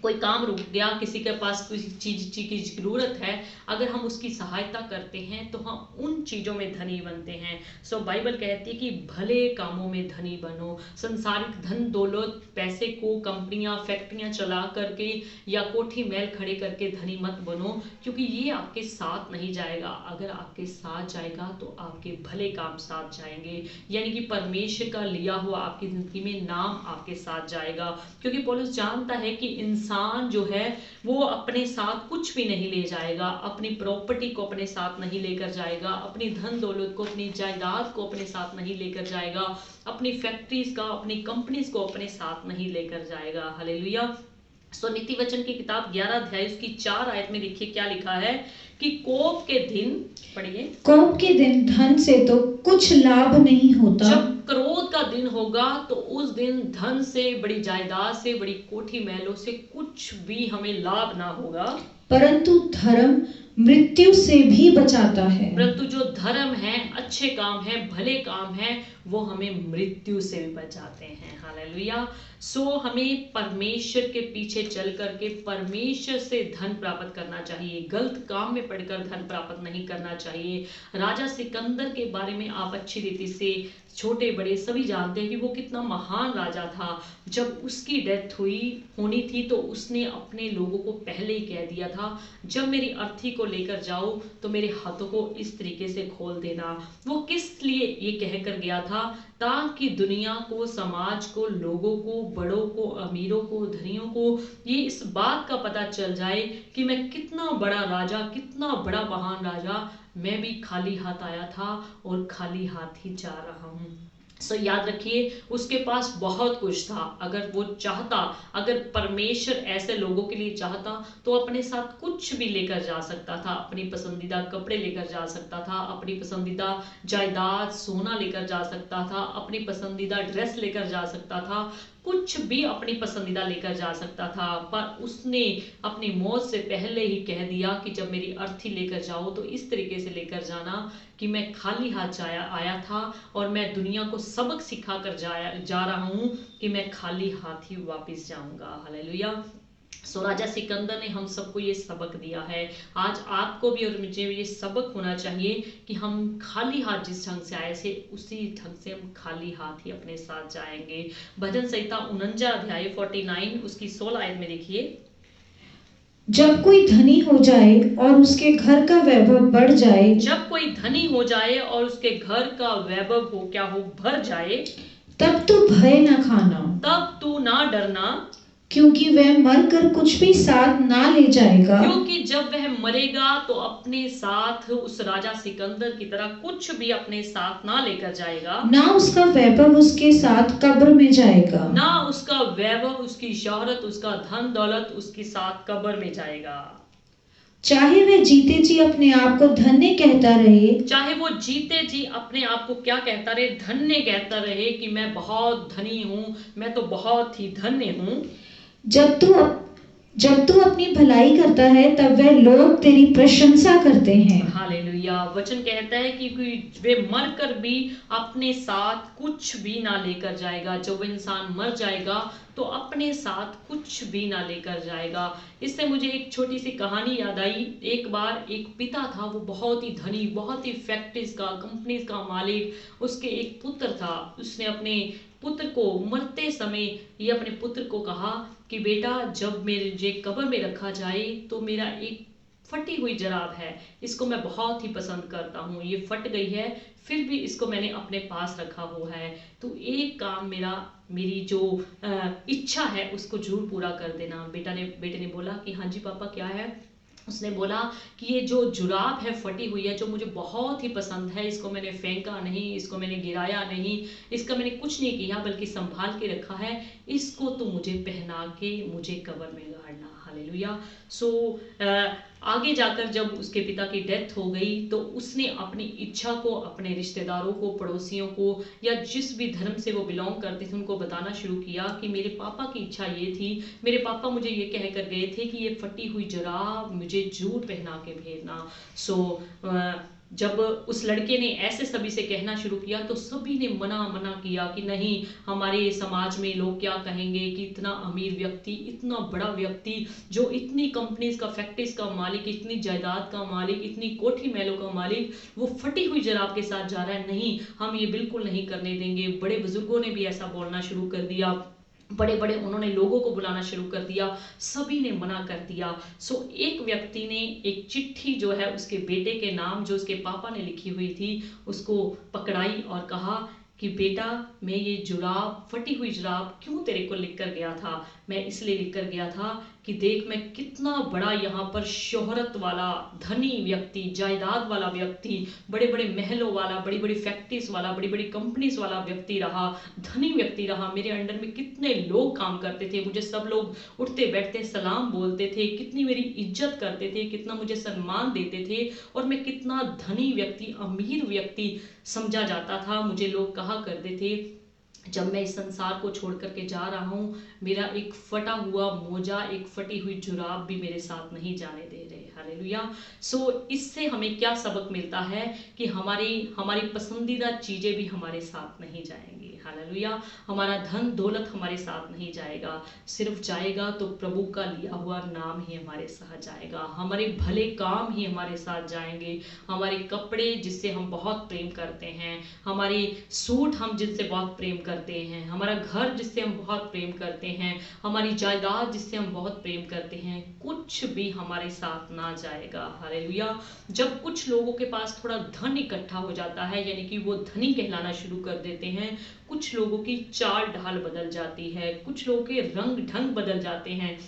कोई काम रुक गया, किसी के पास किसी चीज की जरूरत है, अगर हम उसकी सहायता करते हैं तो हम उन चीजों में धनी बनते हैं। सो बाइबल कहती है कि भले कामों में धनी बनो। संसारिक धन दौलत, पैसे को कंपनियां फैक्ट्रियां चला करके या कोठी महल खड़े करके धनी मत बनो, क्योंकि ये आपके साथ नहीं जाएगा। अगर आपके साथ जाएगा तो आपके भले काम साथ जाएंगे, यानी कि परमेश्वर का लिया हुआ आपकी जिंदगी में नाम आपके साथ जाएगा। क्योंकि पौलुस जानता है कि इंसान जो है वो अपने साथ कुछ भी नहीं ले जाएगा, अपनी प्रॉपर्टी को अपने साथ नहीं लेकर जाएगा, अपनी धन दौलत को, अपनी जायदाद को अपने साथ नहीं लेकर जाएगा, अपनी फैक्ट्रीज का, अपनी कंपनीज को अपने साथ नहीं लेकर जाएगा। हालेलुया। सो नीति वचन की किताब 11 अध्याय उसकी 4 आयत में देखिए क्या लिखा है कि कोप के दिन, पढ़िए, कोप के दिन धन से तो कुछ लाभ नहीं होता। जब क्रोध का दिन होगा तो उस दिन धन से, बड़ी जायदाद से, बड़ी कोठी महलों से कुछ भी हमें लाभ ना होगा, परंतु धर्म मृत्यु से भी बचाता है। परंतु जो धर्म है, अच्छे काम है, भले काम है, वो हमें मृत्यु से भी बचाते हैं। हालेलुया। सो हमें परमेश्वर के पीछे चल करके परमेश्वर से धन प्राप्त करना चाहिए, गलत काम में पड़कर धन प्राप्त नहीं करना चाहिए। राजा सिकंदर के बारे में आप अच्छी रीति से, छोटे बड़े सभी जानते हैं कि वो कितना महान राजा था। जब उसकी डेथ होनी थी तो उसने अपने लोगों को पहले ही कह दिया था, जब मेरी अर्थी को लेकर जाओ तो मेरे हाथों को इस तरीके से खोल देना। वो किस लिए ये कहकर गया था? ताकि दुनिया को, समाज को, लोगों को, बड़ों को, अमीरों को, धनियों को ये इस बात का पता चल जाए कि मैं कितना बड़ा राजा, कितना बड़ा महान राजा, मैं भी खाली हाथ आया था और खाली हाथ ही जा रहा हूँ। सो याद रखिए, उसके पास बहुत कुछ था। अगर वो चाहता, अगर परमेश्वर ऐसे लोगों के लिए चाहता तो अपने साथ कुछ भी लेकर जा सकता था। अपनी पसंदीदा कपड़े लेकर जा सकता था, अपनी पसंदीदा जायदाद सोना लेकर जा सकता था, अपनी पसंदीदा ड्रेस लेकर जा सकता था, कुछ भी अपनी पसंदीदा लेकर जा सकता था। पर उसने अपनी मौत से पहले ही कह दिया कि जब मेरी अर्थी लेकर जाओ तो इस तरीके से लेकर जाना कि मैं खाली हाथ आया था और मैं दुनिया को सबक सिखा कर जा रहा हूं कि मैं खाली हाथ ही वापस जाऊंगा। हालेलुया। सो राजा सिकंदर ने हम सबको ये सबक दिया है। आज आपको भी और मुझे भी ये सबक होना चाहिए कि हम खाली हाथ जिस ढंग से आए थे उसी ढंग से हम खाली हाथ ही अपने साथ जाएंगे। भजन संहिता 49 अध्याय 49 उसकी 16 आयत में देखिए, जब कोई धनी हो जाए और उसके घर का वैभव बढ़ जाए, जब कोई धनी हो जाए और उसके घर का वैभव हो क्या हो, भर जाए, तब तू भय न खाना, तब तू ना डरना, क्योंकि वह मरकर कुछ भी साथ ना ले जाएगा। क्योंकि जब वह मरेगा तो अपने साथ उस राजा सिकंदर की तरह कुछ भी अपने साथ ना लेकर जाएगा, ना उसका वैभव उसके साथ कब्र में जाएगा, ना उसका वैभव, उसकी शोहरत, उसका धन दौलत उसके साथ कब्र में जाएगा। चाहे वह जीते जी अपने आप को धन्य कहता रहे, चाहे वो जीते जी अपने आप को क्या कहता रहे, धन्य कहता रहे कि मैं बहुत धनी हूँ, मैं तो बहुत ही धन्य हूँ। जब तू अपनी भलाई करता है तब वह लोग तेरी प्रशंसा करते हैं। हालेलुया। वचन कहता है कि वे मरकर भी अपने साथ कुछ भी ना लेकर जाएगा। जब वो इंसान मर जाएगा तो अपने साथ कुछ भी ना लेकर जाएगा। इससे मुझे एक छोटी सी कहानी याद आई। एक बार एक पिता था, वो बहुत ही धनी, बहुत ही फैक्ट्रीज का, कंपनीज का मालिक। उसके एक पुत्र था। उसने अपने पुत्र को मरते समय ये अपने पुत्र को कहा कि बेटा, जब मेरे कब्र में रखा जाए तो मेरा एक फटी हुई जराब है, इसको मैं बहुत ही पसंद करता हूँ। ये फट गई है फिर भी इसको मैंने अपने पास रखा हुआ है, तो एक काम मेरी जो इच्छा है उसको जरूर पूरा कर देना। बेटे ने बोला कि हाँ जी पापा, क्या है? उसने बोला कि ये जो जुराब है फटी हुई है, जो मुझे बहुत ही पसंद है, इसको मैंने फेंका नहीं, इसको मैंने गिराया नहीं, इसका मैंने कुछ नहीं किया बल्कि संभाल के रखा है, इसको तो मुझे पहना के मुझे कब्र में गाड़ना। हालेलुया। सो आगे जाकर जब उसके पिता की डेथ हो गई तो उसने अपनी इच्छा को अपने रिश्तेदारों को, पड़ोसियों को, या जिस भी धर्म से वो बिलोंग करते थे उनको बताना शुरू किया कि मेरे पापा की इच्छा ये थी, मेरे पापा मुझे ये कह कर गए थे कि ये फटी हुई जुराब मुझे जरूर पहना के भेजना। सो जब उस लड़के ने ऐसे सभी से कहना शुरू किया तो सभी ने मना किया कि नहीं, हमारे समाज में लोग क्या कहेंगे कि इतना अमीर व्यक्ति, इतना बड़ा व्यक्ति जो इतनी कंपनीज का, फैक्ट्रीज का मालिक, इतनी जायदाद का मालिक, इतनी कोठी महलों का मालिक, वो फटी हुई जराब के साथ जा रहा है। नहीं, हम ये बिल्कुल नहीं करने देंगे। बड़े बुजुर्गों ने भी ऐसा बोलना शुरू कर दिया, बड़े बड़े उन्होंने लोगों को बुलाना शुरू कर दिया, सभी ने मना कर दिया। सो एक व्यक्ति ने एक चिट्ठी जो है उसके बेटे के नाम, जो उसके पापा ने लिखी हुई थी, उसको पकड़ाई और कहा कि बेटा, मैं ये जुराब, फटी हुई जुराब क्यों तेरे को लिख कर गया था? मैं इसलिए लिख कर गया था कि देख मैं कितना बड़ा यहाँ पर शोहरत वाला धनी व्यक्ति, जायदाद वाला व्यक्ति, बड़े बड़े महलों वाला, बड़ी बड़ी फैक्ट्रीज वाला, बड़ी बड़ी कंपनीज वाला व्यक्ति रहा, धनी व्यक्ति रहा। मेरे अंडर में कितने लोग काम करते थे, मुझे सब लोग उठते बैठते सलाम बोलते थे, कितनी मेरी इज्जत करते थे, कितना मुझे सम्मान देते थे, और मैं कितना धनी व्यक्ति, अमीर व्यक्ति समझा जाता था। मुझे लोग कहा करते थे जब मैं इस संसार को छोड़ करके जा रहा हूँ, मेरा एक फटा हुआ मोजा, एक फटी हुई जुराब भी मेरे साथ नहीं जाने दे रहे। हालेलुया। सो इससे हमें क्या सबक मिलता है कि हमारी पसंदीदा चीजें भी हमारे साथ नहीं जाएंगी। हालेलुया। हमारा धन दौलत हमारे साथ नहीं जाएगा, सिर्फ जाएगा तो प्रभु का लिया हुआ नाम ही हमारे साथ जाएगा। हमारे भले काम ही हमारे साथ जाएंगे, हमारे कपड़े जिससे हम बहुत प्रेम करते हैं, हमारे सूट हम जिनसे बहुत प्रेम करते हैं, हमारा घर जिससे हम बहुत प्रेम करते हैं, हमारी जायदाद जिससे हम बहुत प्रेम करते हैं, कुछ भी हमारे साथ ना जाएगा। हालेलुया। जब कुछ लोगों के पास थोड़ा धन इकट्ठा हो जाता है, यानी कि वो धनी कहलाना शुरू कर देते हैं, कुछ लोगों की चाल ढाल बदल जाती है, कुछ लोगों के रंग ढंग बदल जाते हैं।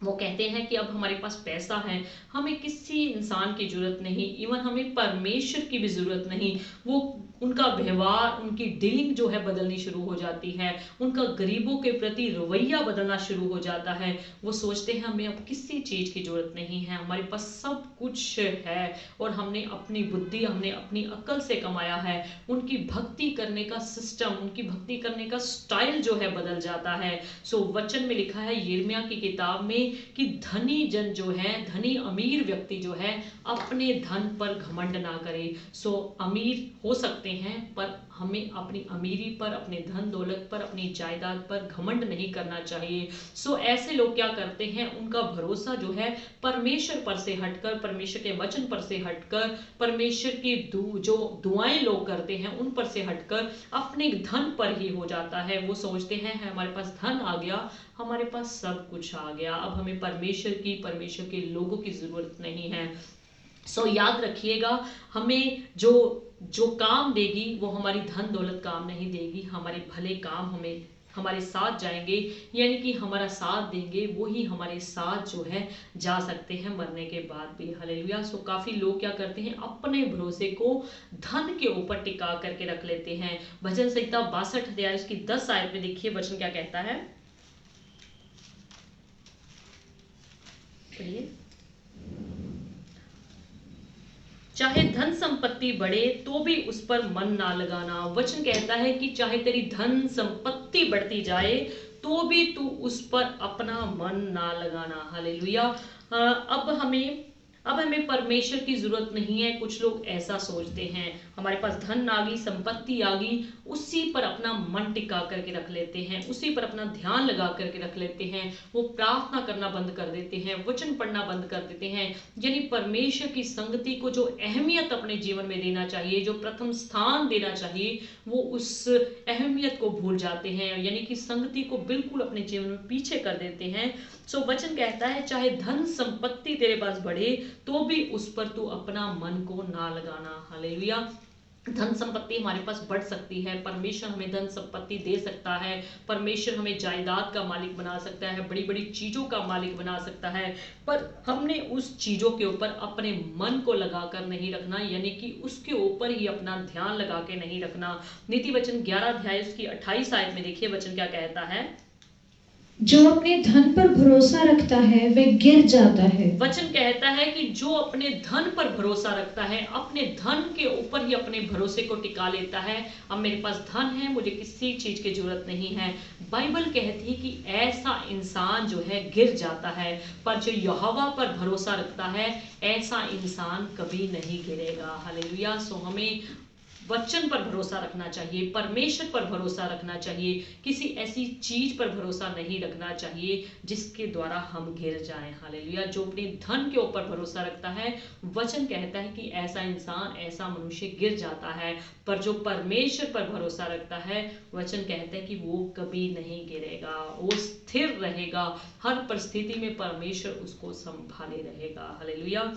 वो कहते हैं कि अब हमारे पास पैसा है, हमें किसी इंसान की जरूरत नहीं, इवन हमें परमेश्वर की भी जरूरत नहीं। वो उनका व्यवहार, उनकी डीलिंग जो है बदलनी शुरू हो जाती है, उनका गरीबों के प्रति रवैया बदलना शुरू हो जाता है। वो सोचते हैं हमें अब किसी चीज की जरूरत नहीं है, हमारे पास सब कुछ है और हमने अपनी बुद्धि, हमने अपनी अक्ल से कमाया है। उनकी भक्ति करने का सिस्टम, उनकी भक्ति करने का स्टाइल जो है बदल जाता है। सो वचन में लिखा है यिर्मयाह की किताब में कि धनी जन जो है, धनी अमीर व्यक्ति जो है, अपने धन पर घमंड ना करे। सो अमीर हो सकते हैं, पर हमें अपनी अमीरी पर, अपने धन दौलत पर, अपनी जायदाद पर घमंड नहीं करना चाहिए। सो ऐसे लोग क्या करते हैं, उनका भरोसा जो है परमेश्वर पर से हटकर, परमेश्वर के वचन पर से हटकर, परमेश्वर की जो दुआएं लोग करते हैं उन पर से हटकर अपने धन पर ही हो जाता है। वो सोचते हैं हमारे पास धन आ गया, हमारे पास सब कुछ आ गया, अब हमें परमेश्वर के लोगों की जरूरत नहीं है। सो याद रखिएगा, हमें जो काम देगी वो हमारी धन दौलत काम नहीं देगी, हमारे भले काम हमें हमारे साथ जाएंगे, यानी कि हमारा साथ देंगे, वो ही हमारे साथ जो है जा सकते हैं मरने के बाद भी। हालेलुया। सो काफी लोग क्या करते हैं, अपने भरोसे को धन के ऊपर टिका करके रख लेते हैं। भजन संहिता 62 अध्याय उसकी 10 आयत में देखिए वचन क्या कहता है, पढ़िए। चाहे धन संपत्ति बढ़े तो भी उस पर मन ना लगाना। वचन कहता है कि चाहे तेरी धन संपत्ति बढ़ती जाए तो भी तू उस पर अपना मन ना लगाना। हालेलुया। अब हमें परमेश्वर की जरूरत नहीं है। कुछ लोग ऐसा सोचते हैं, हमारे पास धन आ गई, संपत्ति आ गई, उसी पर अपना मन टिका करके रख लेते हैं, उसी पर अपना ध्यान लगा करके रख लेते हैं। वो प्रार्थना करना बंद कर देते हैं, वचन पढ़ना बंद कर देते हैं, यानी परमेश्वर की संगति को जो अहमियत अपने जीवन में देना चाहिए, जो प्रथम स्थान देना चाहिए, वो उस अहमियत को भूल जाते हैं, यानी कि संगति को बिल्कुल अपने जीवन में पीछे कर देते हैं। सो वचन कहता है चाहे धन संपत्ति तेरे पास बढ़े तो भी उस पर तू अपना मन को ना लगाना। हालेलुया। धन संपत्ति हमारे पास बढ़ सकती है, परमेश्वर हमें धन संपत्ति दे सकता है, परमेश्वर हमें जायदाद का मालिक बना सकता है, बड़ी बड़ी चीजों का मालिक बना सकता है, पर हमने उस चीजों के ऊपर अपने मन को लगाकर नहीं रखना, यानी कि उसके ऊपर ही अपना ध्यान लगा के नहीं रखना। नीति वचन 11 अध्याय उसकी 28 आयत में देखिए वचन क्या कहता है, जो अपने धन पर भरोसा रखता है वह गिर जाता है। वचन कहता है कि जो अपने धन पर भरोसा रखता है, अपने धन के ऊपर ही अपने भरोसे को टिका लेता है। अब मेरे पास धन है, मुझे किसी चीज की जरूरत नहीं है। बाइबल कहती है कि ऐसा इंसान जो है गिर जाता है, पर जो यहोवा पर भरोसा रखता है ऐसा इंसान कभी नहीं गिरेगा। हालेलुया। सो हमें वचन पर भरोसा रखना चाहिए, परमेश्वर पर भरोसा रखना चाहिए, किसी ऐसी चीज पर भरोसा नहीं रखना चाहिए जिसके द्वारा हम गिर जाएं। हालेलुया। जो अपने धन के ऊपर भरोसा रखता है, वचन कहता है कि ऐसा इंसान, ऐसा मनुष्य गिर जाता है, पर जो परमेश्वर पर भरोसा रखता है, वचन कहता है कि वो कभी नहीं गिरेगा, वो स्थिर रहेगा। हर परिस्थिति में परमेश्वर उसको संभाले रहेगा। हालेलुया।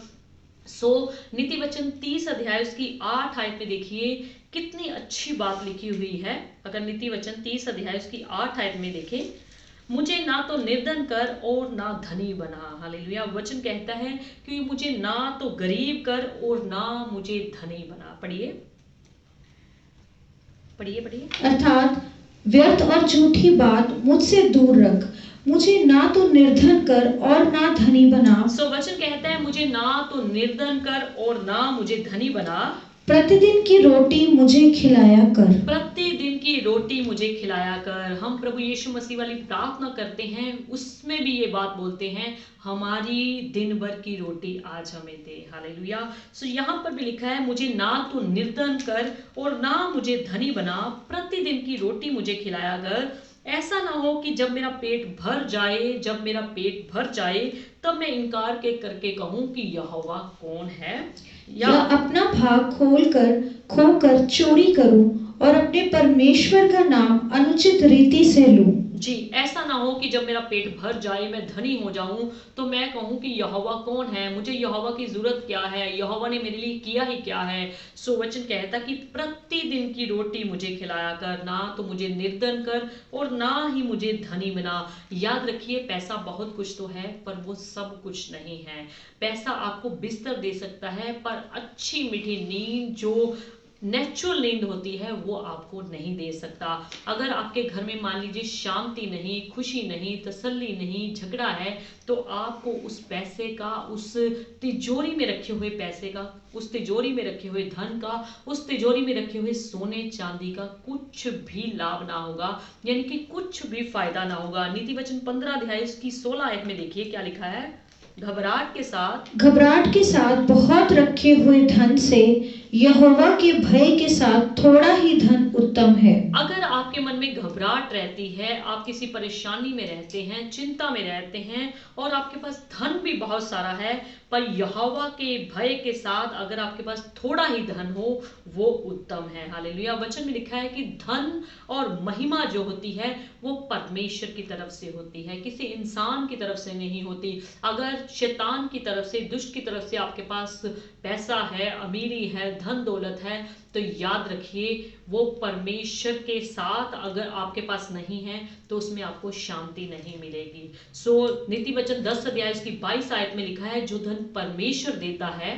नीति वचन 30 अध्याय उसकी 8 आयत में देखिए कितनी अच्छी बात लिखी हुई है। अगर नीति वचन 30 अध्याय उसकी 8 आयत में देखें, मुझे ना तो निर्धन कर और ना धनी बना। हालेलुया। वचन कहता है कि मुझे ना तो गरीब कर और ना मुझे धनी बना। पढ़िए पढ़िए पढ़िए। अर्थात व्यर्थ और झूठी बात मुझसे दूर रख, मुझे ना तो निर्धन कर और ना धनी बना। वचन कहता है मुझे ना तो निर्धन कर और ना मुझे धनी बना, प्रतिदिन की रोटी मुझे खिलाया कर। प्रतिदिन की रोटी मुझे खिलाया कर। हम प्रभु यीशु मसीह वाली प्रार्थना करते हैं, उसमें भी ये बात बोलते हैं, हमारी दिन भर की रोटी आज हमें दे। हालेलुया। यहाँ पर भी लिखा है मुझे ना तो निर्धन कर और ना मुझे धनी बना, प्रतिदिन की रोटी मुझे खिलाया कर। ऐसा ना हो कि जब मेरा पेट भर जाए तब मैं इनकार करके कहूं कि यहोवा कौन है, या अपना भाग खोकर चोरी करूं और अपने परमेश्वर का नाम अनुचित रीति से लूं। जी, ऐसा ना हो कि जब मेरा पेट भर जाए, मैं धनी हो जाऊं, तो मैं कहूं कि यहोवा कौन है, मुझे यहोवा की जरूरत क्या है, यहोवा ने मेरे लिए किया ही क्या है। वचन कहता कि प्रतिदिन की रोटी मुझे खिलाया कर, ना तो मुझे निर्धन कर और ना ही मुझे धनी बना। याद रखिए, पैसा बहुत कुछ तो है, पर वो सब कुछ नहीं है। पैसा आपको बिस्तर दे सकता है, पर अच्छी मीठी नींद, जो नेचुरल नींद होती है, वो आपको नहीं दे सकता। अगर आपके घर में मान लीजिए शांति नहीं, खुशी नहीं, तसल्ली नहीं, झगड़ा है, तो आपको उस पैसे का, उस तिजोरी में रखे हुए पैसे का, उस तिजोरी में रखे हुए धन का, उस तिजोरी में रखे हुए सोने चांदी का कुछ भी लाभ ना होगा, यानी कि कुछ भी फायदा ना होगा। नीति वचन 15 अध्याय उसकी 16 आयत में देखिए क्या लिखा है। घबराहट के साथ बहुत रखे हुए धन से यहोवा के भय के साथ थोड़ा ही धन उत्तम है। अगर आपके मन में घबराहट रहती है, आप किसी परेशानी में रहते हैं, चिंता में रहते हैं और आपके पास धन भी बहुत सारा है, पर यहोवा के भय के साथ अगर आपके पास थोड़ा ही धन हो, वो उत्तम है। हालेलुया। वचन में लिखा है कि धन और महिमा जो होती है वो परमेश्वर की तरफ से होती है, किसी इंसान की तरफ से नहीं होती। अगर शैतान की तरफ से, दुष्ट की तरफ से आपके पास पैसा है, अमीरी है, धन दौलत है, तो याद रखिए वो परमेश्वर के साथ अगर आपके पास नहीं है तो उसमें आपको शांति नहीं मिलेगी। नीति वचन 10 अध्याय उसकी 22 आयत में लिखा है, जो धन परमेश्वर देता है,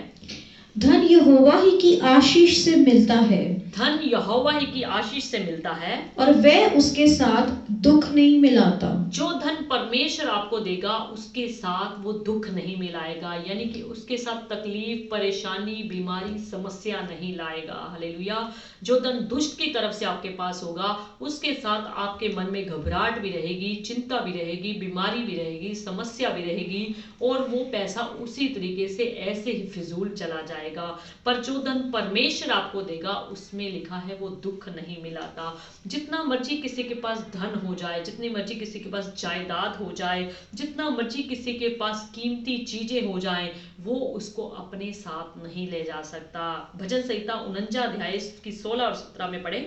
धन यहोवा ही की आशीष से मिलता है, धन यहोवा ही की आशीष से मिलता है, और वह उसके साथ दुख नहीं मिलाता। जो धन परमेश्वर आपको देगा उसके साथ वो दुख नहीं मिलाएगा, यानी कि उसके साथ तकलीफ, परेशानी, बीमारी, समस्या नहीं लाएगा। हालेलुया। जो धन दुष्ट की तरफ से आपके पास होगा, उसके साथ आपके मन में घबराहट भी रहेगी, चिंता भी रहेगी, बीमारी भी रहेगी, समस्या भी रहेगी, और वो पैसा उसी तरीके से ऐसे ही फिजूल चला जाएगा। पर जो धन परमेश्वर आपको देगा, उसमें लिखा है वो दुख नहीं मिलाता। जितना मर्जी किसी के पास धन हो जाए, जितनी मर्जी किसी के पास जायदाद हो जाए, जितना मर्जी किसी के पास कीमती चीजें हो जाए, वो उसको अपने साथ नहीं ले जा सकता। भजन संहिता 49 अध्याय की 16 और 17 में पढ़े।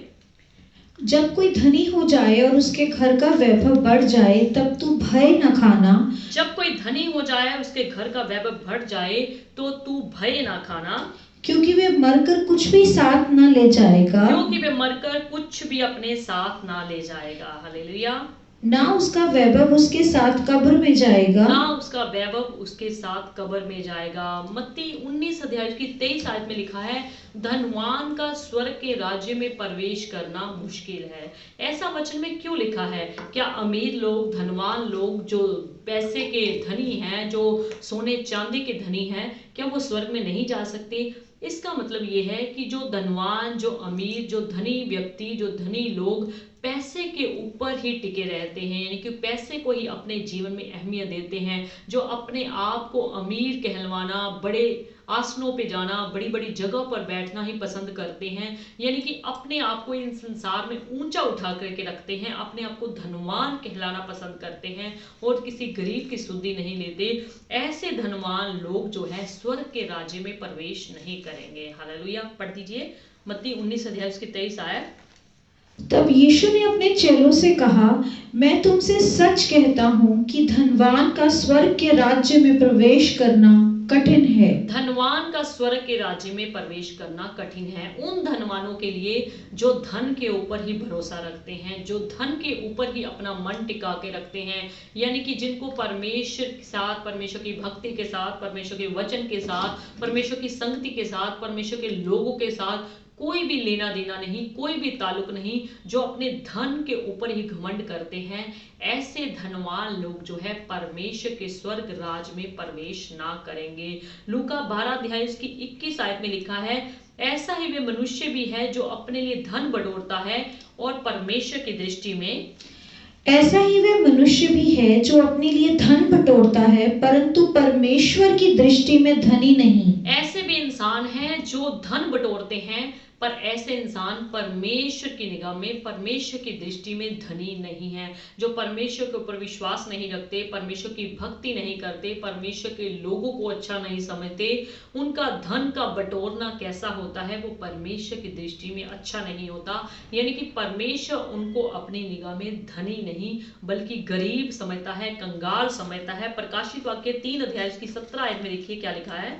जब कोई धनी हो जाए और उसके घर का वैभव बढ़ जाए, तब तू भय न खाना। जब कोई धनी हो जाए, उसके घर का वैभव बढ़ जाए, तो तू भय ना खाना, क्योंकि वे मरकर कुछ भी साथ न ले जाएगा। क्योंकि वे मरकर कुछ भी अपने साथ ना ले जाएगा। हालेलुया। ना उसका वैभव उसके साथ कब्र में जाएगा, ना उसका वैभव उसके साथ कब्र में जाएगा। मत्ती 19 अध्याय की 23 आयत में लिखा है, धनवान का स्वर्ग के राज्य में प्रवेश करना मुश्किल है। ऐसा वचन में क्यों लिखा है? क्या अमीर लोग, धनवान लोग, जो पैसे के धनी हैं, जो सोने चांदी के धनी हैं, क्या वो स्वर्ग में नहीं जा सकते? इसका मतलब ये है कि जो धनवान, जो अमीर, जो धनी व्यक्ति, जो धनी लोग पैसे के ऊपर ही टिके रहते हैं, यानी कि पैसे को ही अपने जीवन में अहमियत देते हैं, जो अपने आप को अमीर कहलवाना, बड़े आसनों पे जाना, बड़ी बड़ी जगह पर बैठना ही पसंद करते हैं, यानी कि अपने आप को इन संसार में ऊंचा उठा करके रखते हैं, अपने आप को धनवान कहलाना पसंद करते हैं और किसी गरीब की सुधि नहीं लेते। ऐसे धनवान लोग जो है स्वर्ग के राज्य में प्रवेश नहीं करेंगे। हालेलुया। पढ़ दीजिए मत्ती 19 अध्याय की 23 आयत। तब यीशु ने अपने चेलों से कहा, मैं तुमसे सच कहता हूँ कि धनवान का स्वर्ग के राज्य में प्रवेश करना कठिन है। धनवान का स्वर्ग के राज्य में प्रवेश करना कठिन है उन धनवानों के लिए जो धन के ऊपर ही भरोसा रखते हैं, जो धन के ऊपर ही अपना मन टिका के रखते हैं, यानी कि जिनको परमेश्वर के साथ, परमेश्वर की भक्ति के साथ, परमेश्वर के वचन के साथ, परमेश्वर की संगति के साथ, परमेश्वर के लोगों के साथ कोई भी लेना देना नहीं, कोई भी ताल्लुक नहीं, जो अपने धन के ऊपर ही घमंड करते हैं, ऐसे धनवान लोग जो है परमेश्वर के स्वर्ग राज में प्रवेश ना करेंगे। लूका 12 अध्याय की 21 आयत में लिखा है, ऐसा ही वे मनुष्य भी है जो अपने लिए धन बटोरता है और परमेश्वर की दृष्टि में ऐसा ही वे मनुष्य भी है जो अपने लिए धन बटोरता है परंतु परमेश्वर की दृष्टि में धनी नहीं। ऐसे भी इंसान हैं जो धन बटोरते हैं, पर ऐसे इंसान परमेश्वर की निगाह में, परमेश्वर की दृष्टि में धनी नहीं है, जो परमेश्वर के ऊपर विश्वास नहीं रखते, परमेश्वर की भक्ति नहीं करते, परमेश्वर के लोगों को अच्छा नहीं समझते। उनका धन का बटोरना कैसा होता है? वो परमेश्वर की दृष्टि में अच्छा नहीं होता, यानी कि परमेश्वर उनको अपनी निगाह में धनी नहीं बल्कि गरीब समझता है, कंगाल समझता है। प्रकाशित वाक्य 3 अध्याय की 17 आयत में देखिए क्या लिखा है।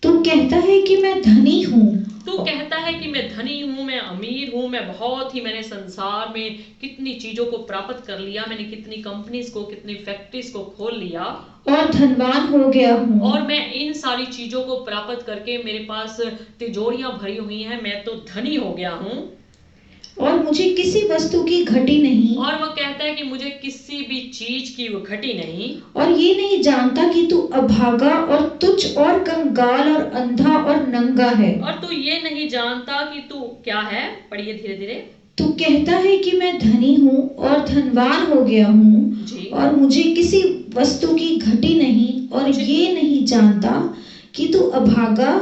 तू कहता है कि मैं धनी हूँ, तू कहता है कि मैं धनी हूँ, मैं अमीर हूँ, मैं बहुत ही, मैंने संसार में कितनी चीजों को प्राप्त कर लिया, मैंने कितनी कंपनीज को, कितनी फैक्ट्रीज को खोल लिया और धनवान हो गया हूँ, और मैं इन सारी चीजों को प्राप्त करके मेरे पास तिजोरियां भरी हुई हैं, मैं तो धनी हो गया हूँ और मुझे किसी वस्तु की घटी नहीं। और वह कहता है कि मुझे किसी भी चीज की वो घटी नहीं। और ये नहीं जानता कि तू अभागा और तुच्छ और कंगाल और अंधा और नंगा है। और तू ये नहीं जानता कि तू क्या है। पढ़िए धीरे धीरे। तू कहता है कि मैं धनी हूँ और धनवान हो गया हूँ और मुझे किसी वस्तु की घटी नहीं, और ये नहीं जानता कि तू अभागा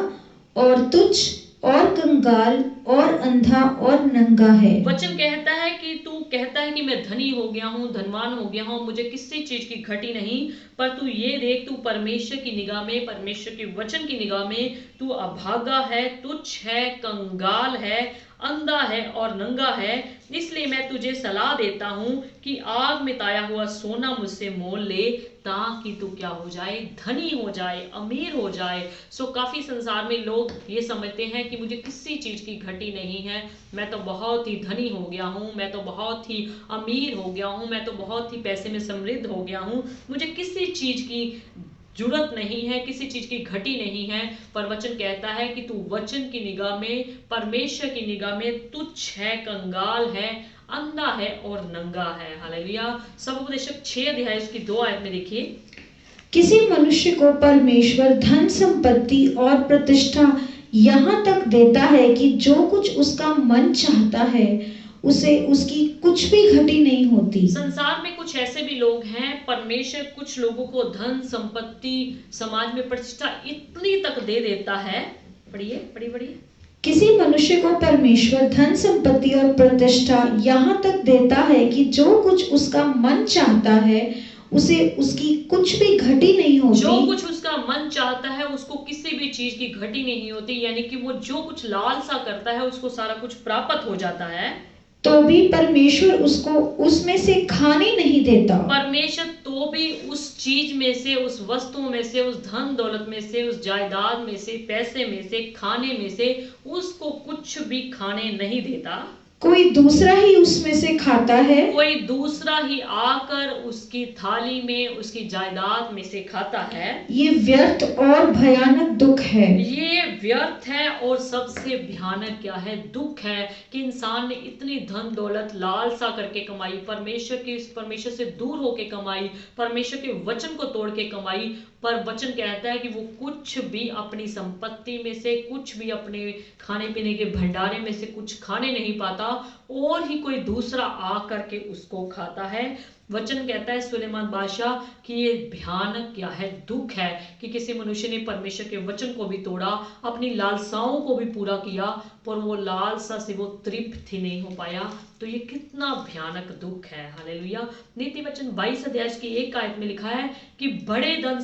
और तुच्छ और कंगाल और अंधा और नंगा है। वचन कहता है कि तू कहता है कि मैं धनी हो गया हूँ, धनवान हो गया हूँ, मुझे किसी चीज की घटी नहीं, पर तू ये देख, तू परमेश्वर की निगाह में, परमेश्वर के वचन की निगाह में तू अभागा है, तुच्छ है, कंगाल है, अंधा है और नंगा है। इसलिए मैं तुझे सलाह देता हूं कि आग में ताया हुआ सोना मुझसे मोल ले, ताकि तू क्या हो जाए? धनी हो जाए, अमीर हो जाए। सो काफी संसार में लोग ये समझते हैं कि मुझे किसी चीज की घटी नहीं है, मैं तो बहुत ही धनी हो गया हूं, मैं तो बहुत ही अमीर हो गया हूं, मैं तो बहुत ही पैसे में समृद्ध हो गया हूं, मुझे किसी चीज की जरूरत नहीं है, किसी चीज की घटी नहीं है। पर वचन कहता है कि तू वचन की निगाह में, परमेश्वर की निगाह में तुच्छ है, कंगाल है, अंधा है और नंगा है। हालेलुया। सबोपदेशक 6 अध्याय की 2 आयत में देखिए, किसी मनुष्य को परमेश्वर धन संपत्ति और प्रतिष्ठा यहाँ तक देता है कि जो कुछ उसका मन चाहता है उसे उसकी कुछ भी घटी नहीं होती। संसार में कुछ ऐसे भी लोग हैं, परमेश्वर कुछ लोगों को धन संपत्ति, समाज में प्रतिष्ठा इतनी तक दे देता है। पढ़िए पढ़िए। किसी मनुष्य को परमेश्वर धन संपत्ति और प्रतिष्ठा यहाँ तक देता है कि जो कुछ उसका मन चाहता है उसे उसकी कुछ भी घटी नहीं होती। जो कुछ उसका मन चाहता है उसको किसी भी चीज की घटी नहीं होती, यानी कि वो जो कुछ लालसा करता है उसको सारा कुछ प्राप्त हो जाता है। तो भी परमेश्वर उसको उसमें से खाने नहीं देता। परमेश्वर तो भी उस चीज में से, उस वस्तु में से, उस धन दौलत में से, उस जायदाद में से, पैसे में से, खाने में से उसको कुछ भी खाने नहीं देता। कोई दूसरा ही उसमें से खाता है, कोई दूसरा ही आकर उसकी थाली में, उसकी जायदाद में से खाता है, ये व्यर्थ और भयानक दुख है। ये व्यर्थ है और सबसे भयानक क्या है? दुख है कि इंसान ने इतनी धन दौलत लालसा करके कमाई, परमेश्वर से दूर होके कमाई, परमेश्वर के वचन को तोड़ के कमाई, पर वचन कहता है कि वो कुछ भी अपनी संपत्ति में से, कुछ भी अपने खाने पीने के भंडारे में से कुछ खाने नहीं पाता, और ही कोई दूसरा आ करके उसको खाता है। वचन कहता है सुलेमान बादशाह कि ये भयानक क्या है? दुख है कि किसी मनुष्य ने परमेश्वर के वचन को भी तोड़ा, अपनी लालसाओं को भी पूरा किया, पर वो लालसा से वो तृप्त ही नहीं हो पाया। तो ये कितना भयानक दुख है। हालेलुया। नीति वचन 22 अध्याय की 1 आयत में लिखा है कि बड़े धन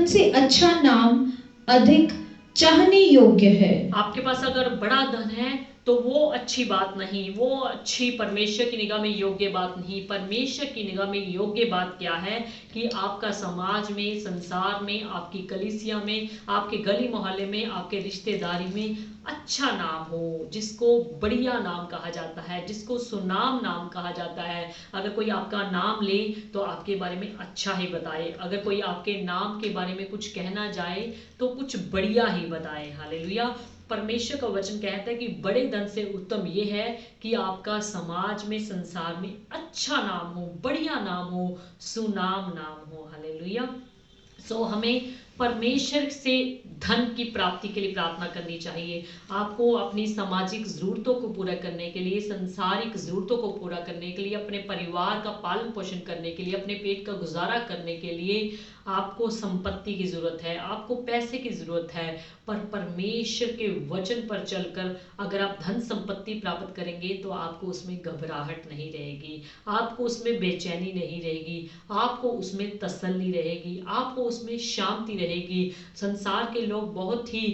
से अच्छा नाम अधिक चाहने योग्य है। आपके पास अगर बड़ा धन है तो वो अच्छी बात नहीं, वो अच्छी परमेश्वर की निगाह में योग्य बात नहीं। परमेश्वर की निगाह में योग्य बात क्या है? कि आपका समाज में, संसार में, आपकी कलीसिया में, आपके गली मोहल्ले में, आपके रिश्तेदारी में अच्छा नाम हो, जिसको बढ़िया नाम कहा जाता है, जिसको सुनाम नाम कहा जाता है। अगर कोई आपका नाम ले तो आपके बारे में अच्छा ही बताए, अगर कोई आपके नाम के बारे में कुछ कहना जाए तो कुछ बढ़िया ही बताए। हालेलुया। परमेश्वर का वचन कहता है कि बड़े धन से उत्तम ये है कि आपका समाज में, संसार में अच्छा नाम हो, बढ़िया नाम हो, सुनाम नाम हो। हालेलुया। सो हमें परमेश्वर से धन की प्राप्ति के लिए प्रार्थना करनी चाहिए। आपको अपनी सामाजिक जरूरतों को पूरा करने के लिए, संसारिक जरूरतों को पूरा करने के लिए, अपने परिवार का पालन पोषण करने के लिए, अपने पेट का गुजारा करने के लिए आपको संपत्ति की जरूरत है, आपको पैसे की जरूरत है। पर परमेश्वर के वचन पर चलकर अगर आप धन संपत्ति प्राप्त करेंगे तो आपको उसमें घबराहट नहीं रहेगी, आपको उसमें बेचैनी नहीं रहेगी, आपको उसमें तसल्ली रहेगी, आपको उसमें शांति रहेगी। संसार के लोग बहुत ही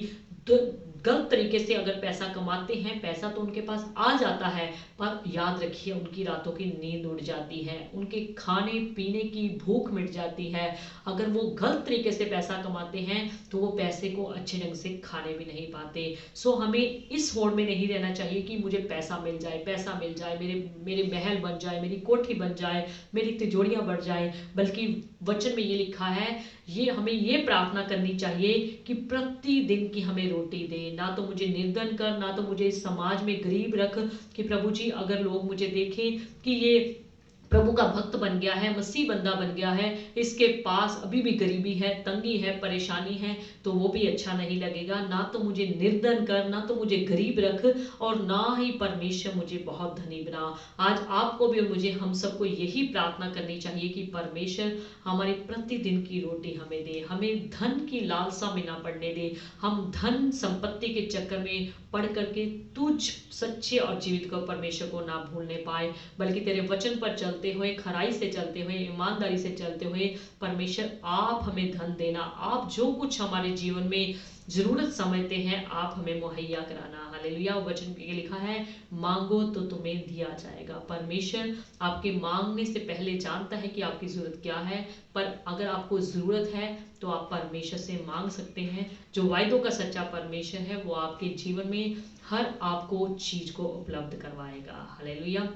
गलत तरीके से अगर पैसा कमाते हैं, पैसा तो उनके पास आ जाता है, पर याद रखिए उनकी रातों की नींद उड़ जाती है, उनके खाने पीने की भूख मिट जाती है। अगर वो गलत तरीके से पैसा कमाते हैं तो वो पैसे को अच्छे ढंग से खाने भी नहीं पाते। सो हमें इस होड़ में नहीं रहना चाहिए कि मुझे पैसा मिल जाए, मेरे महल बन जाए, मेरी कोठी बन जाए, मेरी तिजोरियां बढ़ जाए। बल्कि वचन में ये लिखा है, ये हमें ये प्रार्थना करनी चाहिए कि प्रतिदिन की हमें रोटी दे। ना तो मुझे निर्धन कर, ना तो मुझे इस समाज में गरीब रख कि प्रभु जी अगर लोग मुझे देखें कि ये प्रभु का भक्त बन गया है, मसीह बंदा बन गया है, इसके पास अभी भी गरीबी है, तंगी है, परेशानी है, तो वो भी अच्छा नहीं लगेगा। ना तो मुझे निर्धन कर, ना तो मुझे गरीब रख, और ना ही परमेश्वर मुझे बहुत धनी बना। आज आपको भी और मुझे, हम सबको यही प्रार्थना करनी चाहिए कि परमेश्वर हमारे प्रतिदिन की रोटी हमें दे, हमें धन की लालसा में ना पड़ने दे, हम धन संपत्ति के चक्कर में पढ़ करके तुझ सच्चे और जीवित को परमेश्वर को ना भूलने पाए, बल्कि तेरे वचन पर चलते हुए, खराई से चलते हुए, ईमानदारी से चलते हुए परमेश्वर आप हमें धन देना, आप जो कुछ हमारे जीवन में जरूरत समझते हैं आप हमें मुहैया कराना। हालेलुया। वचन में लिखा है, मांगो तो तुम्हें दिया जाएगा। परमेश्वर आपके मांगने से पहले जानता है कि आपकी जरूरत क्या है, पर अगर आपको जरूरत है तो आप परमेश्वर से मांग सकते हैं। जो वायदों का सच्चा परमेश्वर है वो आपके जीवन में हर आपको चीज को उपलब्ध करवाएगा। हालेलुया।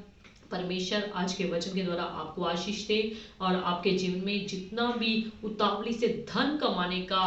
परमेश्वर आज के वचन के द्वारा आपको आशीष दे, और आपके जीवन में जितना भी उतावली से धन कमाने का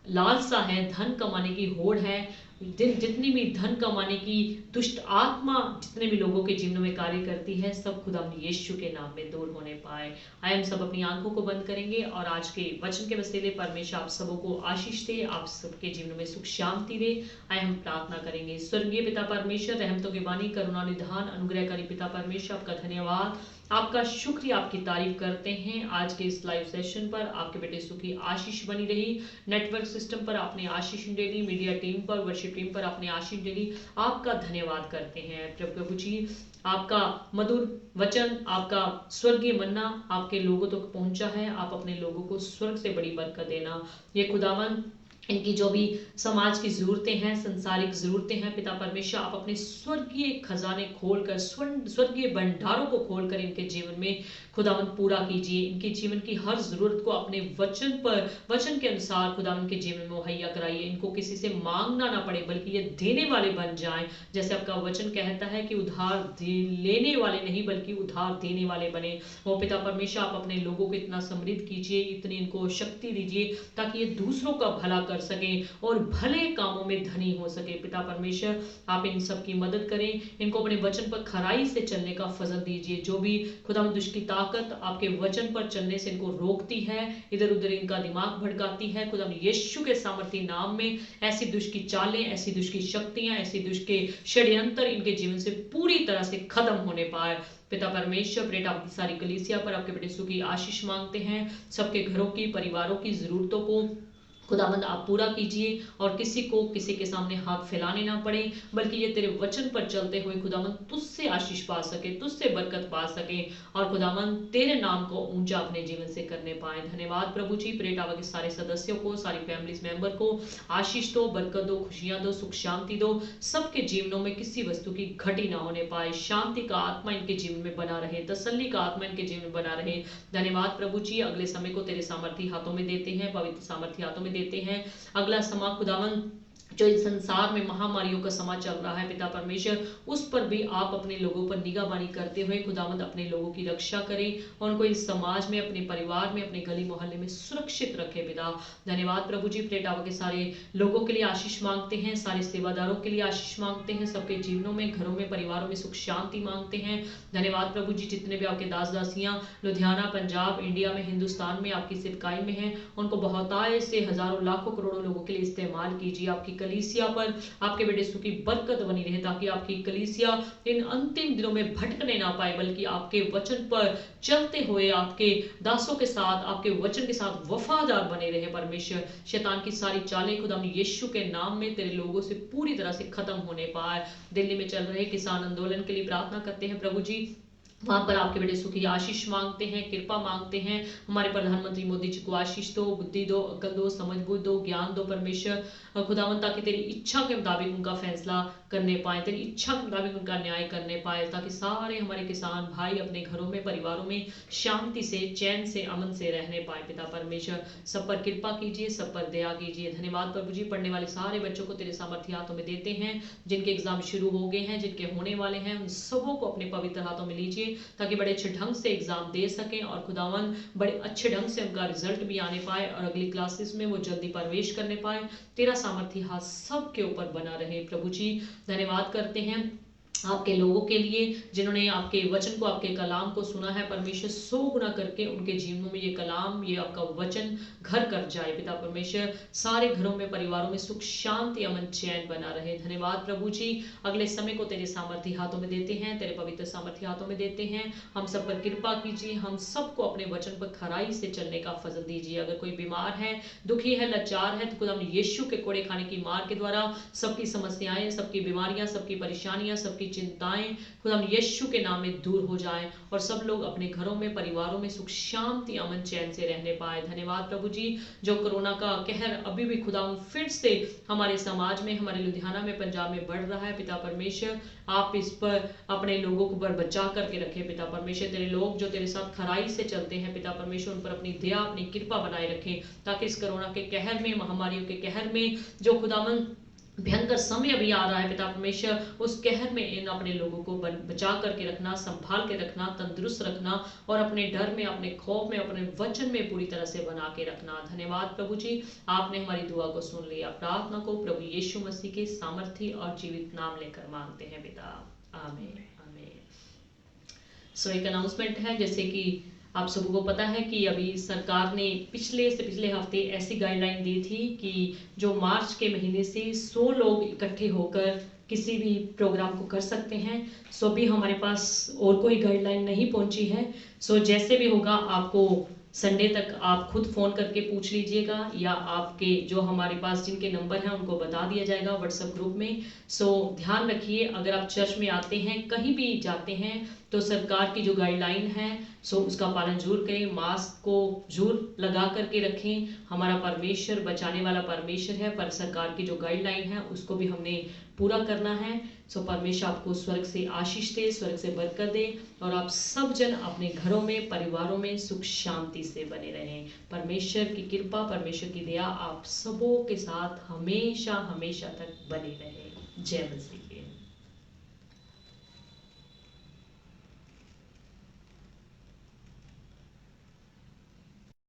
लालसा है, धन कमाने की होड़ है, जितनी भी धन कमाने की दुष्ट आत्मा जितने भी लोगों के जीवन में कार्य करती है, सब खुदा यीशु के नाम में दूर होने पाए। आइए हम सब अपनी आंखों को बंद करेंगे और आज के वचन के वसीले परमेश्वर आप सबों को आशीष दे, आप सबके जीवन में सुख शांति दे। आइए हम प्रार्थना करेंगे। स्वर्गीय पिता परमेश्वर, रहमतों की वाणी, करुणा निधान, अनुग्रहकारी पिता परमेश्वर, आपका धन्यवाद, आपका शुक्रिया, आपकी तारीफ करते हैं। आज के इस लाइव सेशन पर आपके बेटे सुखी आशीष बनी रही, नेटवर्क सिस्टम पर आपने आशीष दे दी, मीडिया टीम पर, वर्शिप टीम पर आपने आशीष दे दी, आपका धन्यवाद करते हैं। प्रभु जी, आपका मधुर वचन, आपका स्वर्गीय मन्ना आपके लोगों तक पहुंचा है, आप अपने लोगों को स्वर्ग से बड़ी बरकत देना। ये खुदावन इनकी जो भी समाज की ज़रूरतें हैं, संसारिक ज़रूरतें हैं, पिता परमेश्वर आप अपने स्वर्गीय खजाने खोलकर, स्वर्गीय भंडारों को खोलकर इनके जीवन में खुदावंद पूरा कीजिए। इनके जीवन की हर ज़रूरत को अपने वचन के अनुसार खुदावंद के जीवन में मुहैया कराइए। इनको किसी से मांगना ना पड़े, बल्कि ये देने वाले बन जाएं। जैसे आपका वचन कहता है कि उधार लेने वाले नहीं, बल्कि उधार देने वाले बने। वो पिता परमेश्वर आप अपने लोगों को इतना समृद्ध कीजिए, इतनी इनको शक्ति दीजिए, ताकि ये दूसरों का भला कर सके और भले कामों में धनी हो सके। पिता परमेश्वर आप इन सब की मदद करें, इनको अपने वचन पर खराई से चलने का फजल दीजिए। जो भी खुदावंद दुष्ट की ताकत आपके वचन पर चलने से इनको रोकती है, इधर उधर इनका दिमाग भड़काती है, खुदावंद यीशु के सामर्थी नाम में ऐसी दुष्ट की चालें, ऐसी दुष्ट की शक्तियां, ऐसी दुष्ट के षड्यंत्र इनके जीवन से पूरी तरह से खत्म होने पाए। पिता परमेश्वर बेटा आपकी सारी कलीसिया पर आपके बेटे की आशीष मांगते हैं। सबके घरों की, परिवारों की जरूरतों को खुदावंद आप पूरा कीजिए और किसी को किसी के सामने हाथ फैलाने ना पड़े, बल्कि ये तेरे वचन पर चलते हुए खुदावंद तुझसे आशीष पा सके, तुझसे बरकत पा सके और खुदावंद तेरे नाम को ऊंचा अपने जीवन से करने पाए। धन्यवाद प्रभु जी। प्रेट आवा के सारे सदस्यों को, सारी फैमिलीज मेंबर को आशीष दो, बरकत दो, खुशियां दो, सुख शांति दो। सबके जीवनों में किसी वस्तु की घटी ना होने पाए। शांति का आत्मा इनके जीवन में बना रहे, तसल्ली का आत्मा इनके जीवन में बना रहे। धन्यवाद प्रभु जी। अगले समय को तेरे सामर्थी हाथों में देते हैं, पवित्र सामर्थी हाथों में देते हैं। अगला समा खुदावंद जो इस संसार में महामारियों का समा चल रहा है पिता परमेश्वर, उस पर भी आप अपने लोगों पर निगाहबानी करते हुए खुदावंद अपने लोगों की रक्षा करें और उनको इस समाज में, अपने परिवार में, अपने गली मोहल्ले में सुरक्षित रखे पिता। धन्यवाद प्रभु जी। प्रेटावा के सारे लोगों के लिए आशीष मांगते हैं, सारे सेवादारों के लिए आशीष मांगते हैं, सबके जीवनों में, घरों में, परिवारों में सुख शांति मांगते हैं। धन्यवाद प्रभु जी। जितने भी आपके दास दासियां लुधियाना, पंजाब, इंडिया में, हिंदुस्तान में आपकी सेवकाई में हैं, उनको बहुतायत से हजारों लाखों करोड़ों लोगों के लिए इस्तेमाल कीजिए। आपकी कलीसिया पर आपके बेटे यीशु की बरकत बनी रहे, ताकि आपकी कलीसिया इन अंतिम दिनों में भटकने ना पाए, बल्कि आपके वचन पर चलते हुए आपके दासों के साथ, आपके वचन के साथ वफादार बने रहे। परमेश्वर शैतान की सारी चालें खुदा यीशु के नाम में तेरे लोगों से पूरी तरह से खत्म होने पाए। दिल्ली में चल रहे किसान आंदोलन के लिए प्रार्थना करते हैं प्रभु जी, वहां पर आपके बेटे यीशु की आशीष मांगते हैं, कृपा मांगते हैं। हमारे प्रधानमंत्री मोदी जी को आशीष दो, बुद्धि दो, अकल दो, समझ बुद्धि दो, ज्ञान दो परमेश्वर खुदावंद, ताकि तेरी इच्छा के मुताबिक उनका फैसला करने पाए, तेरी इच्छा के मुताबिक उनका न्याय करने पाए, ताकि सारे हमारे किसान भाई अपने घरों में, परिवारों में शांति से, चैन से, अमन से रहने पाए। पिता परमेश्वर सब पर कृपा कीजिए, सब पर दया कीजिए। धन्यवाद प्रभु जी। पढ़ने वाले सारे बच्चों को तेरे सामर्थ्य हाथों में देते हैं, जिनके एग्जाम शुरू हो गए हैं, जिनके होने वाले हैं, उन सबों को अपने पवित्र हाथों में लीजिए, ताकि बड़े अच्छे ढंग से एग्जाम दे सकें और खुदावन बड़े अच्छे ढंग से उनका रिजल्ट भी आने पाए और अगली क्लासेस में वो जल्दी प्रवेश करने पाए। तेरा सामर्थ्य हाथ सबके ऊपर बना रहे प्रभु जी। धन्यवाद करते हैं आपके लोगों के लिए जिन्होंने आपके वचन को, आपके कलाम को सुना है। परमेश्वर 100 गुना करके उनके जीवनों में ये कलाम, ये आपका वचन घर कर जाए। पिता परमेश्वर सारे घरों में, परिवारों में सुख शांति, अमन, चैन बना रहे। धन्यवाद प्रभु जी। अगले समय को तेरे सामर्थ्य हाथों में देते हैं, तेरे पवित्र सामर्थ्य हाथों में देते हैं। हम सब पर कृपा कीजिए, हम सबको अपने वचन पर खराई से चलने का फजल दीजिए। अगर कोई बीमार है, दुखी है, लाचार है, तो खुदा यीशु के कोड़े खाने की मार के द्वारा सबकी समस्याएं, सबकी बीमारियां, सबकी परेशानियां, सबकी चिंताएं खुदा यीशु के नाम में दूर हो जाएं और सब लोग अपने घरों में, परिवारों में सुख शांति, अमन, चैन से रहने पाए। धन्यवाद प्रभु जी। जो कोरोना का कहर अभी भी खुदा फिर से हमारे समाज में, हमारे लुधियाना में, पंजाब में बढ़ रहा है, पिता परमेश्वर आप इस पर अपने लोगों को पर बचा करके रखे। पिता परमेश्वर तेरे लोग जो तेरे साथ खराई से चलते हैं, पिता परमेश्वर उन पर अपनी दया, अपनी कृपा बनाए रखें, ताकि इस कोरोना के कहर में, महामारियों के कहर में, जो खुदावन भयंकर समय अभी आ रहा है, पिता परमेश्वर उस कहर में इन अपने लोगों को बचा करके रखना, संभाल के रखना, तंदुरुस्त रखना और अपने डर में, अपने खौफ में, अपने वचन में पूरी तरह से बना के रखना। धन्यवाद प्रभु जी। आपने हमारी दुआ को सुन लिया। प्रार्थना को प्रभु यीशु मसीह के सामर्थी और जीवित नाम लेकर मांगते हैं पिता, आमीन आमीन। सो एक अनाउंसमेंट है, जैसे कि आप सबको पता है कि अभी सरकार ने पिछले हफ्ते ऐसी गाइडलाइन दी थी कि जो मार्च के महीने से 100 लोग इकट्ठे होकर किसी भी प्रोग्राम को कर सकते हैं। सो भी हमारे पास और कोई गाइडलाइन नहीं पहुंची है। सो जैसे भी होगा आपको संडे तक आप खुद फ़ोन करके पूछ लीजिएगा, या आपके जो हमारे पास जिनके नंबर हैं उनको बता दिया जाएगा व्हाट्सएप ग्रुप में। सो ध्यान रखिए, अगर आप चर्च में आते हैं, कहीं भी जाते हैं, तो तो सरकार की जो गाइडलाइन है सो उसका पालन जरूर करें, मास्क को जरूर लगा करके रखें। हमारा परमेश्वर बचाने वाला परमेश्वर है, पर सरकार की जो गाइडलाइन है उसको भी हमने पूरा करना है। सो परमेश्वर आपको स्वर्ग से आशीष दे, स्वर्ग से बरकत दे, और आप सब जन अपने घरों में, परिवारों में सुख शांति से बने रहें। परमेश्वर की कृपा, परमेश्वर की दया आप सबों के साथ हमेशा हमेशा तक बनी रहे। जय मसीह।